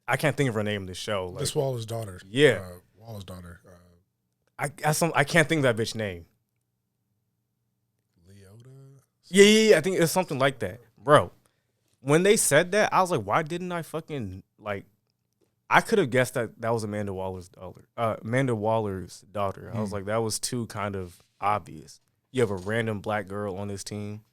I can't think of her name in the show. Like, Miss Waller's daughter. Yeah. Waller's daughter. I can't think of that bitch name. Leota? Yeah, I think it's something like that. Bro, when they said that, I was like, why didn't I fucking, like, I could have guessed that was Amanda Waller's daughter. I was like, that was too kind of obvious. You have a random black girl on this team.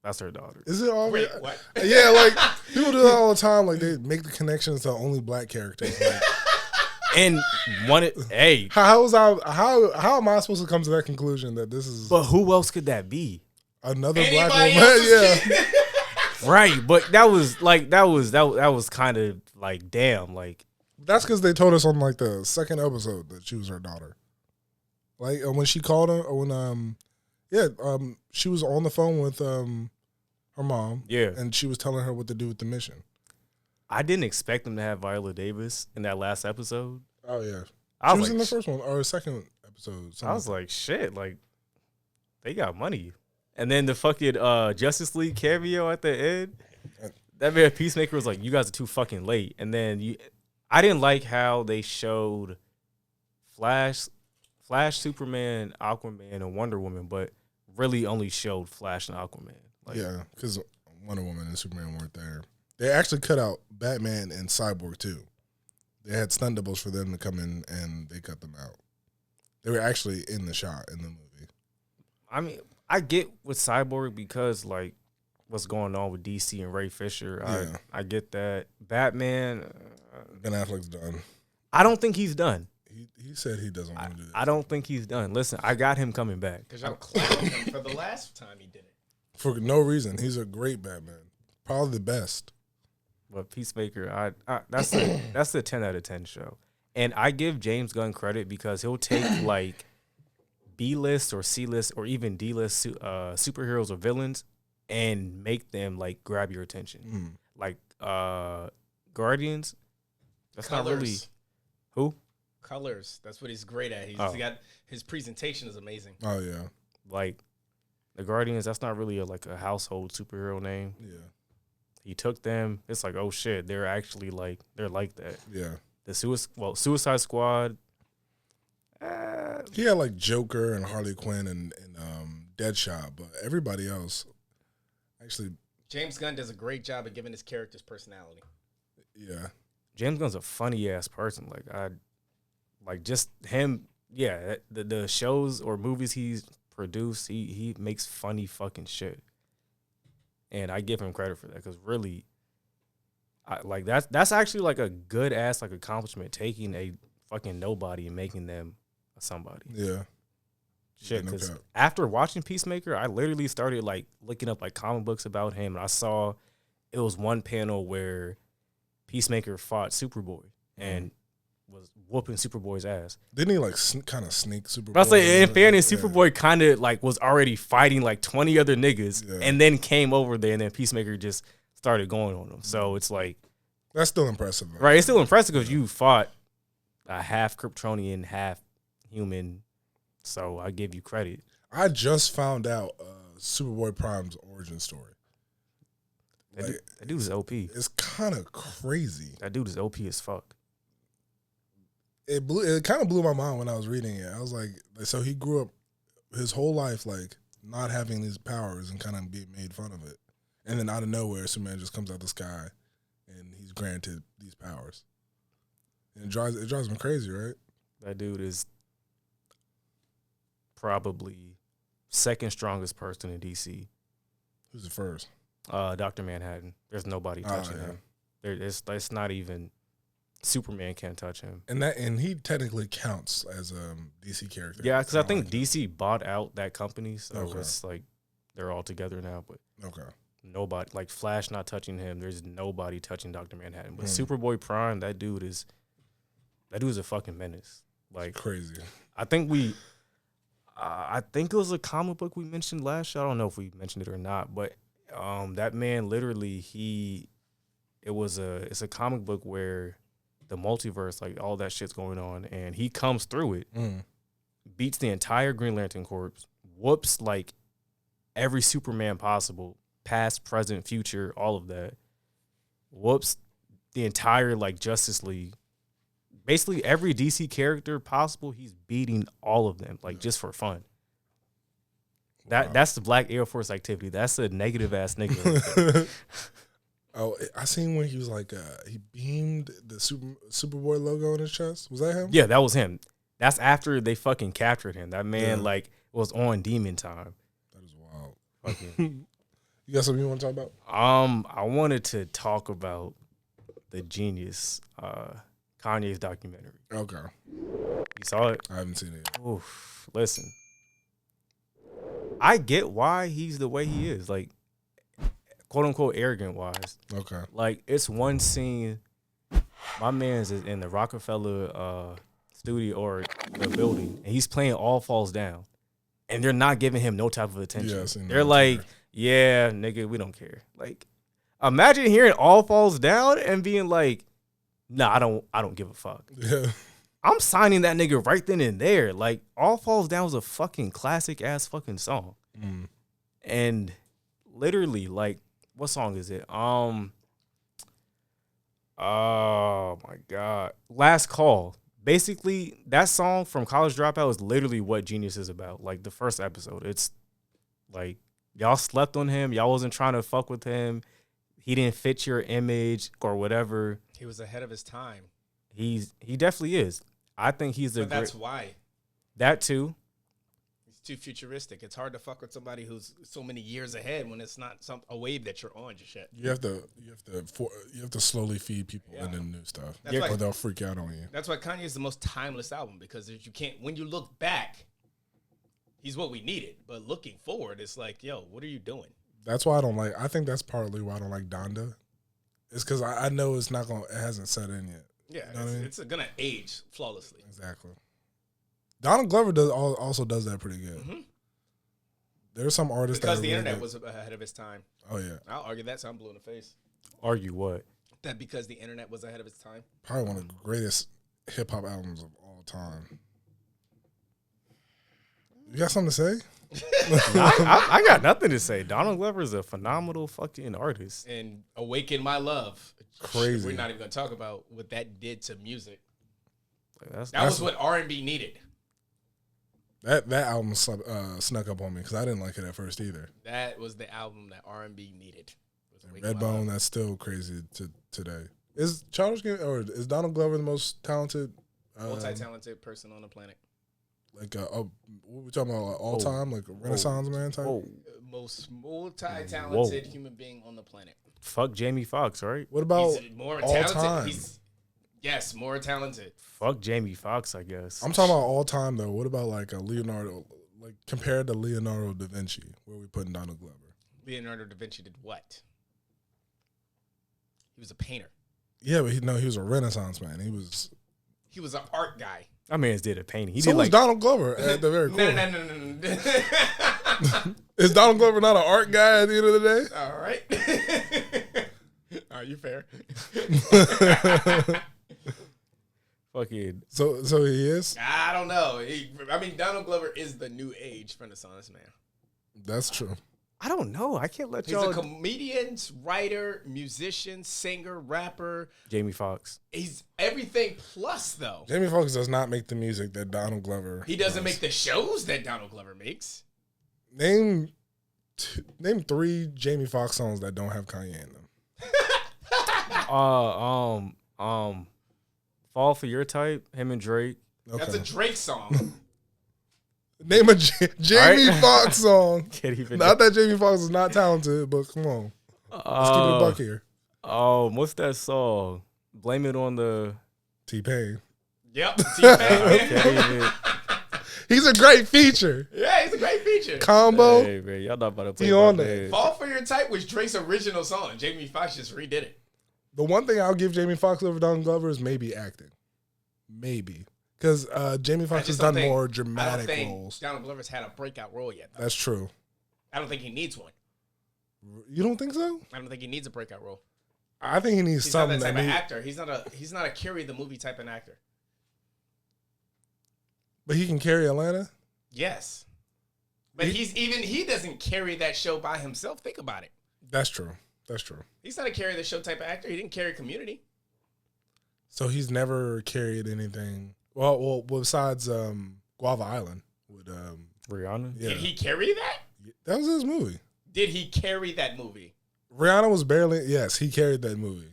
That's her daughter. Is it all? Wait, what? Yeah, like people do that all the time. Like, they make the connections to only black characters. Like, And hey, how am I supposed to come to that conclusion that this is? But who else could that be? Another black woman, yeah. Right, but that was kind of like damn, like that's because they told us on like the second episode that she was her daughter. Like when she called her, or when she was on the phone with her mom, and she was telling her what to do with the mission. I didn't expect them to have Viola Davis in that last episode. Oh yeah, she was in the first one or second episode. I was like, shit, like they got money. And then the fucking Justice League cameo at the end, that man Peacemaker was like, "You guys are too fucking late." And then I didn't like how they showed Flash, Superman, Aquaman, and Wonder Woman, but really only showed Flash and Aquaman. Like, yeah, because Wonder Woman and Superman weren't there. They actually cut out Batman and Cyborg too. They had stunt doubles for them to come in, and they cut them out. They were actually in the shot in the movie. I mean, I get with Cyborg because like what's going on with DC and Ray Fisher. I get that. Batman. Ben Affleck's done. I don't think he's done. He said he doesn't want to do this. I don't think he's done. Listen, I got him coming back. Because y'all clowned him for the last time he did it. For no reason. He's a great Batman. Probably the best. But Peacemaker, that's a 10 out of 10 show. And I give James Gunn credit because he'll take like B-list or C-list or even D-list superheroes or villains and make them like grab your attention. Like Guardians. That's Colors. Not really who? Colors. That's what he's great at. He's got his presentation is amazing. Oh yeah. Like the Guardians, that's not really a household superhero name. Yeah. He took them. It's like, oh shit, they're actually they're like that. Yeah. The Suicide Squad. He had like Joker and Harley Quinn and Deadshot, but everybody else actually. James Gunn does a great job of giving his characters personality. Yeah. James Gunn's a funny ass person. Like just him. Yeah, the shows or movies he's produced, he makes funny fucking shit. And I give him credit for that because really, that's actually like a good ass like accomplishment, taking a fucking nobody and making them a somebody. Yeah. Shit, because after watching Peacemaker, I literally started like looking up like comic books about him, and I saw it was one panel where Peacemaker fought Superboy and was whooping Superboy's ass. Didn't he like kind of sneak Superboy? I was like, in fairness, Superboy kind of like was already fighting like 20 other niggas and then came over there, and then Peacemaker just started going on him. So it's like, that's still impressive, right? It's still impressive because you fought a half Kryptonian, half human. So I give you credit. I just found out Superboy Prime's origin story. That dude is OP. It's kind of crazy. That dude is OP as fuck. It kind of blew my mind when I was reading it. I was like, so he grew up his whole life like not having these powers and kind of being made fun of it, and then out of nowhere, Superman just comes out the sky, and he's granted these powers. And it drives me crazy, right? That dude is probably second strongest person in DC. Who's the first? Dr. Manhattan. There's nobody touching him. It's not even Superman can't touch him. And he technically counts as a DC character. Yeah, because I think DC bought out that company, so it's like they're all together now. But nobody, like Flash not touching him. There's nobody touching Dr. Manhattan. But Superboy Prime, that dude is a fucking menace. Like it's crazy. I think it was a comic book we mentioned last show. I don't know if we mentioned it or not, but that man literally it's a comic book where the multiverse, like all that shit's going on, and he comes through it, beats the entire Green Lantern Corps, whoops like every Superman possible, past, present, future, all of that, whoops the entire like Justice League. Basically every DC character possible, he's beating all of them, like just for fun. That's the Black Air Force activity. That's a negative ass nigga. Oh, I seen when he was like, he beamed the Superboy logo on his chest. Was that him? Yeah, that was him. That's after they fucking captured him. That man like was on demon time. That is wild. Okay. You got something you want to talk about? I wanted to talk about the genius Kanye's documentary. Okay. You saw it? I haven't seen it yet. Oof. Listen. I get why he's the way he is. Like, quote unquote arrogant wise. Okay. Like, it's one scene. My man's is in the Rockefeller studio or the building, and he's playing All Falls Down. And they're not giving him no type of attention. Yeah, they're like, yeah, nigga, we don't care. Like, imagine hearing All Falls Down and being like, nah, I don't give a fuck. Yeah. I'm signing that nigga right then and there. Like, All Falls Down was a fucking classic ass fucking song. Mm. And literally, like, what song is it? Oh my God. Last Call. Basically, that song from College Dropout is literally what Genius is about. Like, the first episode. It's like, y'all slept on him. Y'all wasn't trying to fuck with him. He didn't fit your image or whatever. He was ahead of his time. He definitely is. I think he's a But that's why. That too. He's too futuristic. It's hard to fuck with somebody who's so many years ahead when it's not a wave that you're on. Just shit. You have to slowly feed people into new stuff, or they'll freak out on you. That's why Kanye is the most timeless album, because you can't. When you look back, he's what we needed. But looking forward, it's like, yo, what are you doing? That's why I don't like. I think that's partly why I don't like Donda. It's because I know it's not going. It hasn't set in yet. Yeah, you know it's gonna age flawlessly. Exactly. Donald Glover also does that pretty good. Mm-hmm. There's some artists because that the really internet good. was ahead of its time. Oh yeah, I'll argue that. So I'm blue in the face. Argue what? That because the internet was ahead of its time. Probably one of the greatest hip hop albums of all time. You got something to say? I got nothing to say. Donald Glover is a phenomenal fucking artist. And Awaken My Love. Crazy. We're not even going to talk about what that did to music. Like, that was what R&B needed. That album snuck up on me because I didn't like it at first either. That was the album that R&B needed. Redbone, that's still crazy today. Is Childish Gambino or is Donald Glover the most talented? Multi-talented person on the planet. Like, what we talking about? Like, all time, like a Renaissance man type. Most multi-talented human being on the planet. Fuck Jamie Foxx, right? What about He's more all talented? time? Yes, more talented. Fuck Jamie Foxx, I guess. I'm talking about all time though. What about like a Leonardo, like compared to Leonardo Da Vinci? Where we putting Donald Glover? Leonardo Da Vinci did what? He was a painter. Yeah, but he was a Renaissance man. He was an art guy. I mean, did a painting. He so did was like Donald Glover at the very core. No. Is Donald Glover not an art guy at the end of the day? All right. Are you fair? fucking. So he is? I don't know. Donald Glover is the new age Renaissance man. That's true. I don't know. I can't let He's y'all. a comedian, writer, musician, singer, rapper. Jamie Foxx. He's everything plus, though. Jamie Foxx does not make the music that Donald Glover He doesn't make the shows that Donald Glover makes. Name 3 Jamie Foxx songs that don't have Kanye in them. Fall for Your Type, him and Drake. Okay. That's a Drake song. Name a Jamie Foxx song. Can't even Not that Jamie Foxx is not talented, but come on. Let's keep it a buck here. What's that song? Blame It on the T-Pain. Yep, T-Pain. He's a great feature. Yeah, he's a great feature. Combo. Hey, man, y'all not about to play He my on man. there. Fall for Your Type was Drake's original song. Jamie Foxx just redid it. The one thing I'll give Jamie Foxx over Donald Glover is maybe acting. Maybe. Because Jamie Foxx has done more dramatic roles. Donald Glover's had a breakout role yet, though. That's true. I don't think he needs one. You don't think so? I don't think he needs a breakout role. I think he needs He's something. not that type of actor. He's not a carry the movie type of actor. But he can carry Atlanta? Yes. But he doesn't carry that show by himself. Think about it. That's true. That's true. He's not a carry the show type of actor. He didn't carry Community. So he's never carried anything. Well, besides Guava Island with Rihanna. Yeah. Did he carry that? That was his movie. Did he carry that movie? Rihanna was barely. Yes, he carried that movie.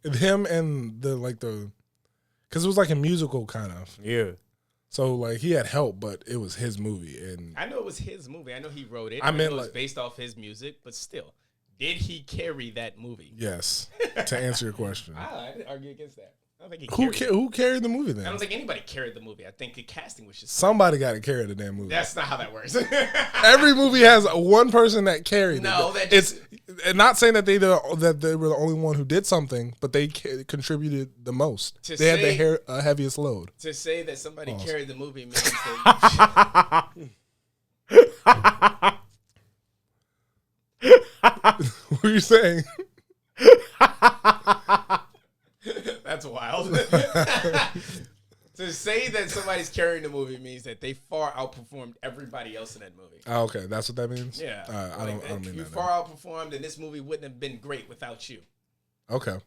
Him and because it was like a musical kind of. Yeah. So like he had help, but it was his movie, and I know it was his movie. I know he wrote it. I meant know it was like based off his music, but still, did he carry that movie? yes. To answer your question, I didn't argue against that. I don't think Who carried the movie then? I don't think anybody carried the movie. I think the casting was just somebody got to carry the damn movie. That's not how that works. Every movie has one person that carried no, it. it's not saying that they were the only one who did something, but they contributed the most. They had the heaviest load. To say that somebody carried the movie means that what are you saying? That's wild. To say that somebody's carrying the movie means that they far outperformed everybody else in that movie. Oh, okay, that's what that means? Yeah. I don't mean that. You far outperformed, and this movie wouldn't have been great without you. Okay.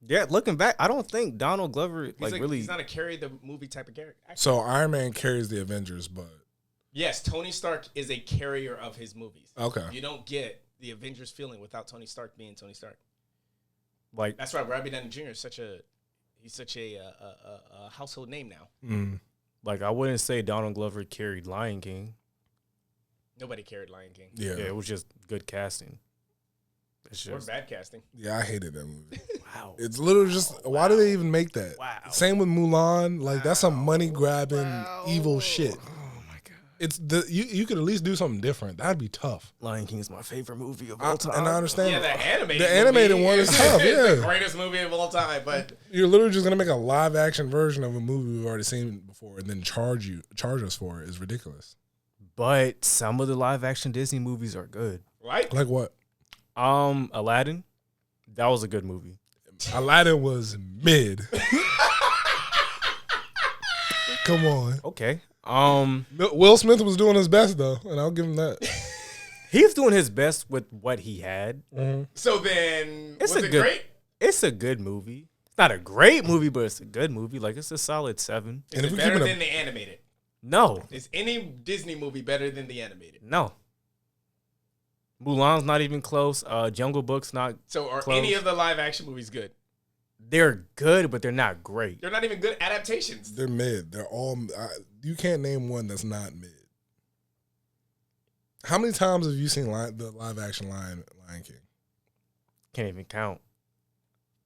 Yeah, looking back, I don't think Donald Glover really. He's not a carry the movie type of character. So Iron Man carries the Avengers, but yes, Tony Stark is a carrier of his movies. Okay. You don't get the Avengers feeling without Tony Stark being Tony Stark. Like that's why Robbie Downey Jr. is such a household name now. Mm. Like I wouldn't say Donald Glover carried Lion King. Nobody carried Lion King. Yeah, it was just good casting. Or bad casting. Yeah, I hated that movie. Wow. It's literally just why do they even make that? Wow. Same with Mulan. Like that's some money grabbing evil shit. It's you could at least do something different. That'd be tough. Lion King is my favorite movie of all time. And I understand. Yeah, the animated one is tough. Yeah, the greatest movie of all time. But you're literally just gonna make a live action version of a movie we've already seen before, and then charge us for it is ridiculous. But some of the live action Disney movies are good. Like what? Aladdin. That was a good movie. Aladdin was mid. Come on. Okay. Will Smith was doing his best though, and I'll give him that. He was doing his best with what he had. Mm-hmm. So then, was it great? It's a good movie. It's not a great movie, but it's a good movie. Like it's a solid 7. Is it better than the animated? No. Is any Disney movie better than the animated? No. Mulan's not even close. Jungle Book's not. So are close. any of the live action movies good? They're good, but they're not great. They're not even good adaptations. They're mid. They're all. You can't name one that's not mid. How many times have you seen the live action Lion King? Can't even count.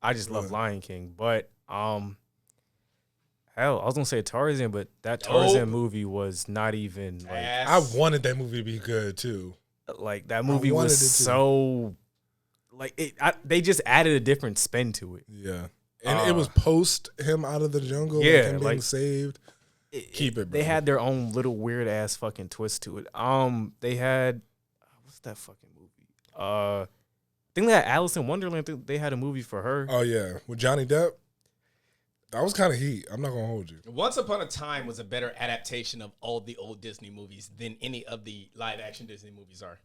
I just love Lion King, but hell, I was gonna say Tarzan, but that Tarzan movie was not even like. I wanted that movie to be good too. Like that movie was so. Like they just added a different spin to it. Yeah, and it was post him out of the jungle. Yeah, him being saved. Keep it. Bro. They had their own little weird ass fucking twist to it. They had what's that fucking movie? I think they had Alice in Wonderland. I think they had a movie for her. Oh yeah, with Johnny Depp. That was kind of heat. I'm not gonna hold you. Once Upon a Time was a better adaptation of all the old Disney movies than any of the live action Disney movies are.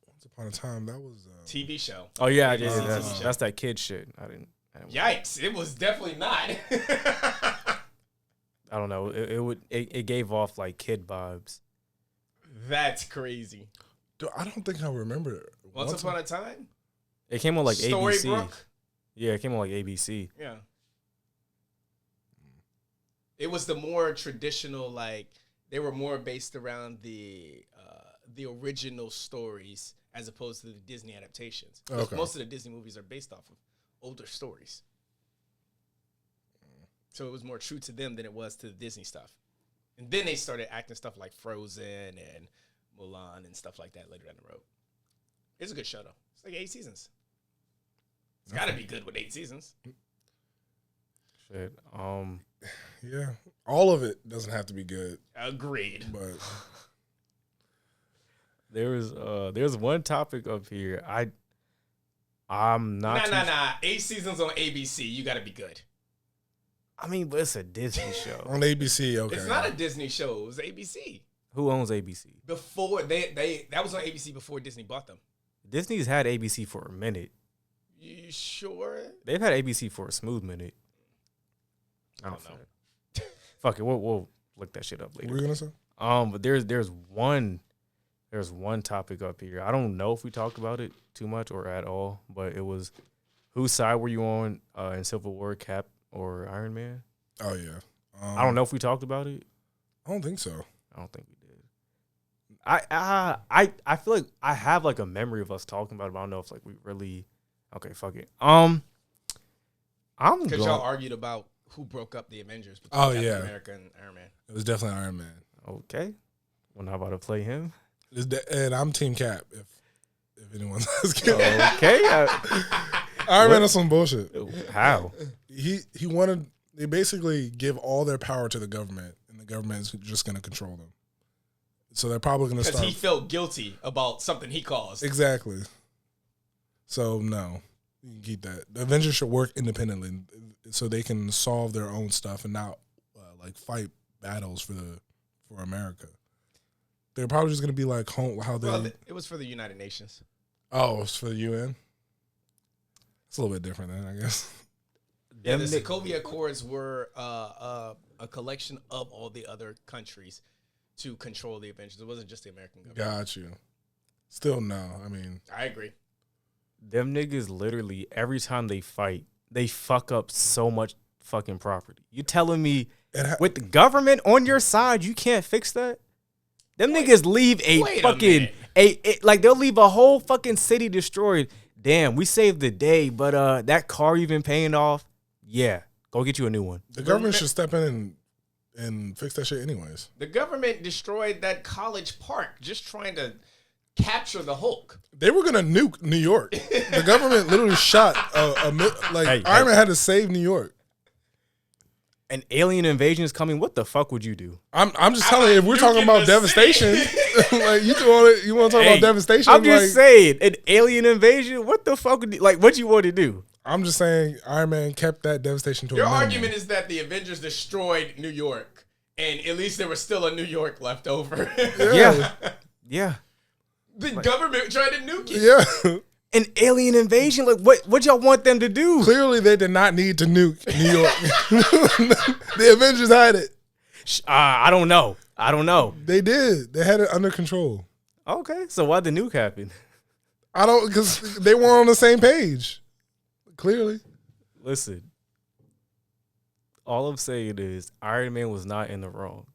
Once Upon a Time, that was TV show. Oh yeah, that's that kid shit. I didn't Yikes! It was definitely not. I don't know. It gave off like kid vibes. That's crazy. Dude, I don't think I remember it. Once Upon a Time. It came on like ABC. Storybrooke? Yeah, it came on like ABC. Yeah. It was the more traditional, like they were more based around the original stories as opposed to the Disney adaptations. Okay. Most of the Disney movies are based off of older stories. So it was more true to them than it was to the Disney stuff. And then they started acting stuff like Frozen and Mulan and stuff like that later down the road. It's a good show, though. It's like 8 seasons. It's got to be good with 8 seasons. Shit. Yeah. All of it doesn't have to be good. Agreed. But there's one topic up here. I'm not. Nah. 8 seasons on ABC. You got to be good. I mean, but it's a Disney show. On ABC, okay. It's not a Disney show. It was ABC. Who owns ABC? Before that was on ABC before Disney bought them. Disney's had ABC for a minute. You sure? They've had ABC for a smooth minute. I don't know. Fuck it, we'll look that shit up later. What were you gonna say? But there's one topic up here. I don't know if we talked about it too much or at all, but it was whose side were you on in Civil War, Cap or Iron Man? Oh yeah. I don't know if we talked about it. I don't think so. I don't think we did. I feel like I have like a memory of us talking about it, but I don't know if like we really. Okay, fuck it. I'm Because going. y'all argued about who broke up the Avengers between Oh, Captain yeah. America and Iron Man. It was definitely Iron Man. Okay. Well, how about to play him? And I'm Team Cap. If anyone's asking, Okay. Iron Man is some bullshit. How? He wanted. They basically give all their power to the government, and the government is just going to control them. So they're probably going to Because start. he felt guilty about something he caused. Exactly. So no, you can keep that. The Avengers should work independently, so they can solve their own stuff and not like fight battles for America. They're probably just going to be like how they. Well, it was for the United Nations. Oh, it's for the UN. It's a little bit different then, I guess. Yeah, the Sokovia Accords were a collection of all the other countries to control the Avengers. It wasn't just the American government. Got you. Still no. I mean, I agree. Them niggas literally every time they fight, they fuck up so much fucking property. You telling me with the government on your side, you can't fix that? Them niggas leave like they'll leave a whole fucking city destroyed. Damn, we saved the day, but that car you've been paying off, yeah, go get you a new one. the government should step in and fix that shit anyways. The government destroyed that college park just trying to capture the Hulk. They were gonna nuke New York. The government literally shot Iron Man had to save New York. An alien invasion is coming. What the fuck would you do? I'm just telling you, if we're talking about devastation, like you want to talk about devastation? I'm just saying, an alien invasion. What the fuck would what you want to do? I'm just saying, Iron Man kept that devastation to a minimum. Your argument is that the Avengers destroyed New York, and at least there was still a New York left over. Yeah. The government tried to nuke it. Yeah. An alien invasion? Like what y'all want them to do? Clearly, they did not need to nuke New York. The Avengers had it. I don't know. They did. They had it under control. Okay, so why'd the nuke happen? Because they weren't on the same page. Clearly. Listen, all I'm saying is Iron Man was not in the wrong.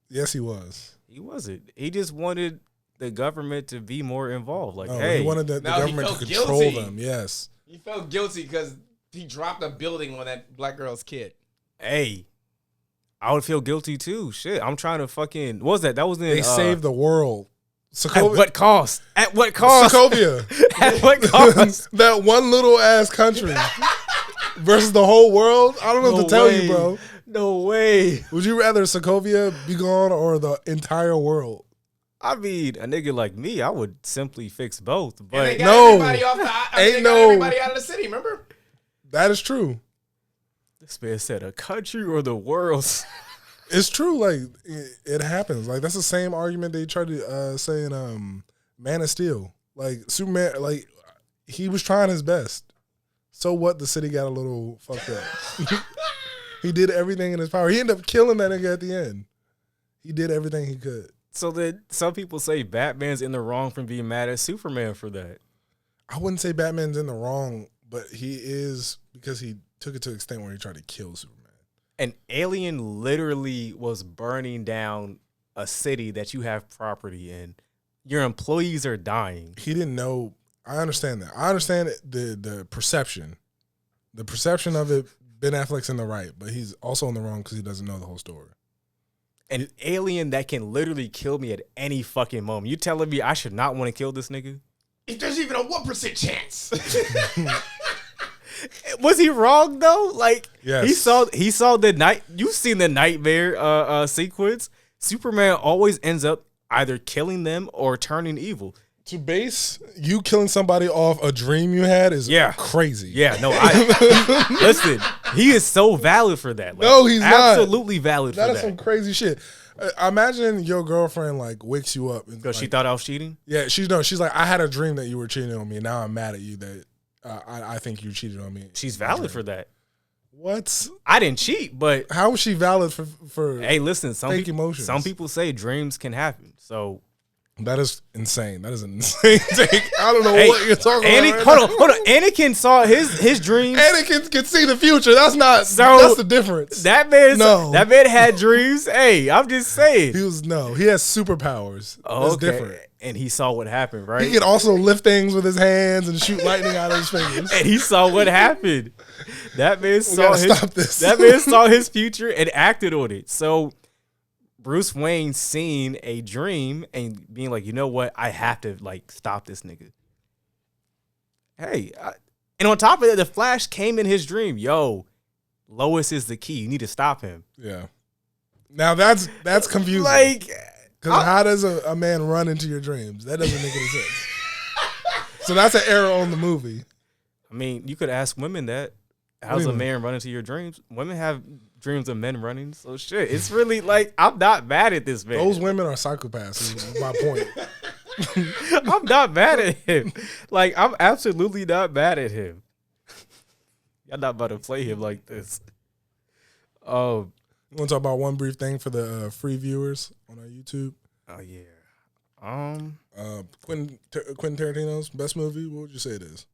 Yes, he was. He wasn't. He just wanted the government to be more involved. Like, he wanted the government to control them. Yes. He felt guilty because he dropped a building on that black girl's kid. Hey, I would feel guilty too. Shit, I'm trying to fucking. What was that? That was in. They saved the world. At what cost? At what cost? Sokovia. At what cost? That one little ass country versus the whole world. I don't know what to tell you, bro. No way. Would you rather Sokovia be gone or the entire world? I mean, a nigga like me, I would simply fix both. But and they got everybody off everybody out of the city. Remember? That is true. This man said a country or the world. It's true. Like it happens. Like that's the same argument they tried to say in Man of Steel. Like Superman, like he was trying his best. So what? The city got a little fucked up. He did everything in his power. He ended up killing that nigga at the end. He did everything he could. So then some people say Batman's in the wrong for being mad at Superman for that. I wouldn't say Batman's in the wrong, but he is because he took it to the extent where he tried to kill Superman. An alien literally was burning down a city that you have property in. Your employees are dying. He didn't know. I understand that. I understand the perception. The perception of it, Ben Affleck's in the right, but he's also in the wrong because he doesn't know the whole story. An alien that can literally kill me at any fucking moment. You telling me I should not want to kill this nigga? If there's even a 1% chance. Was he wrong though? Like yes. he saw the night. You've seen the nightmare sequence. Superman always ends up either killing them or turning evil. To base you killing somebody off a dream you had is crazy. Yeah, no, listen, he is so valid for that. Like, no, he's absolutely valid for that. That is some crazy shit. Imagine your girlfriend like wakes you up because she thought I was cheating. Yeah, she's like, I had a dream that you were cheating on me. And now I'm mad at you that I think you cheated on me. She's valid for that. What? I didn't cheat, but how is she valid for? Hey, listen, fake emotions. Some people say dreams can happen. So. That is insane. That is an insane take. I don't know what you're talking about. Hold on. Anakin saw his dreams. Anakin can see the future. That's the difference. That man had dreams. Hey, I'm just saying. He has superpowers. That's different. and he saw what happened, right? He could also lift things with his hands and shoot lightning out of his fingers. And he saw what happened. That man saw stop this. That man saw his future and acted on it. So Bruce Wayne seeing a dream and being like, you know what? I have to like stop this nigga. Hey, and on top of that, the Flash came in his dream. Yo, Lois is the key. You need to stop him. Yeah. Now that's confusing. Like, because how does a man run into your dreams? That doesn't make any sense. So that's an error on the movie. I mean, you could ask women that. How's a man run into your dreams? Women have dreams of men running. So shit, it's really like, I'm not mad at this man. Those women are psychopaths is my point. I'm not mad at him. Like, I'm absolutely not mad at him. Y'all not about to play him like this. Oh, You want to talk about one brief thing for the free viewers on our YouTube? oh yeah. Quentin Tarantino's best movie. What would you say it is?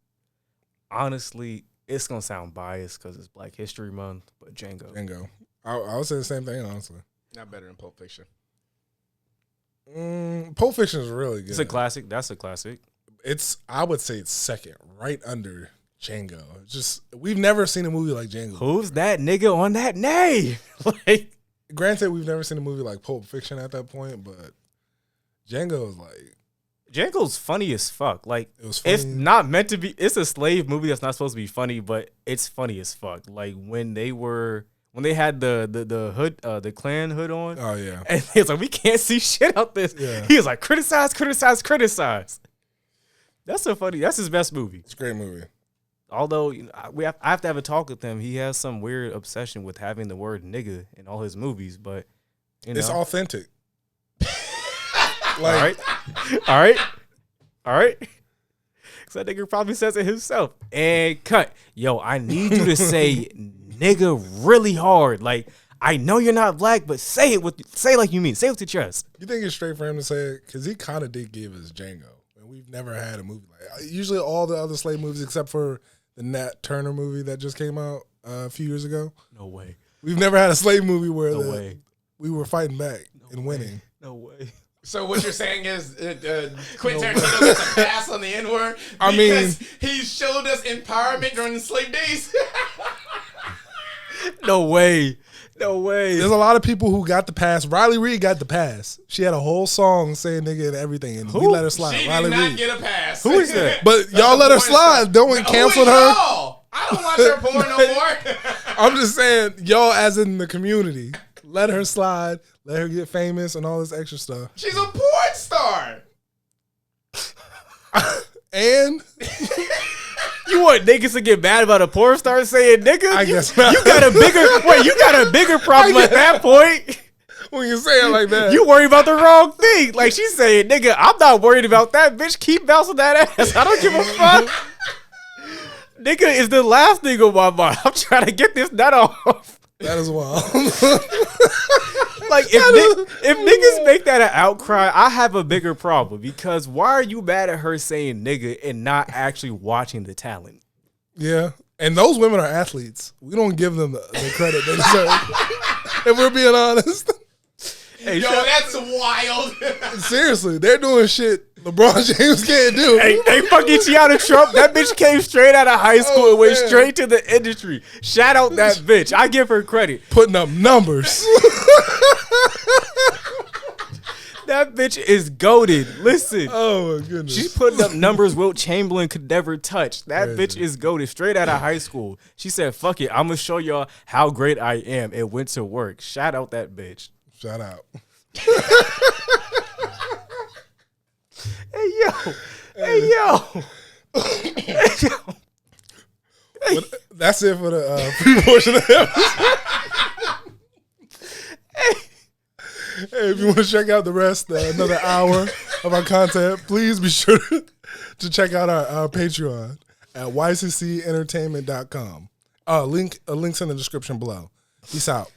Honestly, it's gonna sound biased because it's Black History Month, but Django. Django. I would say the same thing, honestly. Not better than Pulp Fiction. Pulp Fiction is really good. It's a classic. That's a classic. I would say it's second, right under Django. It's just we've never seen a movie like Django. Who's that nigga on that name? Like, Granted, we've never seen a movie like Pulp Fiction at that point, but Django is like Django's funny as fuck. Like, it was funny. it's not meant to be. It's a slave movie that's not supposed to be funny, but it's funny as fuck. Like when they had the hood, the Klan hood on. Oh yeah, And he was like, we can't see shit out this. Yeah. He was like, criticize. That's so funny. That's his best movie. it's a great movie. Although I have to have a talk with him. He has some weird obsession with having the word nigga in all his movies, but It's authentic. all right. Because that nigga probably says it himself. And cut. Yo, I need you to say nigga really hard. Like, I know you're not black, but say it like you mean. Say it with your chest. You think it's straight for him to say it? Because he kind of did give us Django. And we've never had a movie like usually all the other slave movies except for the Nat Turner movie that just came out a few years ago. No way. We've never had a slave movie where No way. we were fighting back and winning. No way. So what you're saying is Quentin Tarantino gets a pass on the N-word I mean- because he showed us empowerment during the slave days? No way. No way. There's a lot of people who got the pass. Riley Reid got the pass. She had a whole song saying nigga and everything, and we let her slide. She Riley did not Reid. get a pass. Who is that? But y'all let her slide. Don't we cancel her? Y'all? I don't watch her porn no more. I'm just saying, y'all as in the community, let her slide, let her get famous and all this extra stuff. She's a porn star. And You want niggas to get mad about a porn star saying nigga? I You- guess not. You got a bigger problem at that point. when you say it like that, You worry about the wrong thing. Like she's saying, nigga, I'm not worried about that, bitch. Keep bouncing that ass. I don't give a fuck. Nigga is the last thing on my mind. I'm trying to get this nut off. that is wild. Like if niggas make that an outcry, I have a bigger problem because why are you mad at her saying nigga and not actually watching the talent? Yeah. And those women are athletes. We don't give them the credit they deserve. If we're being honest. Hey, Yo, that's wild. Seriously, they're doing shit LeBron James can't do. Hey, fucking Tiana Trump. That bitch came straight out of high school and went man. straight to the industry. Shout out that bitch. I give her credit. Putting up numbers. That bitch is goated. Listen. Oh my goodness. She's putting up numbers Wilt Chamberlain could never touch. That Crazy. bitch is goated straight out of high school. She said, fuck it. I'm going to show y'all how great I am. It went to work. Shout out that bitch. Shout out. Hey, yo. Hey, yo. Hey, yo. But that's it for the free portion of the episode. Hey, if you want to check out the rest, another hour of our content, please be sure to check out our Patreon at yccentertainment.com. Link's in the description below. Peace out.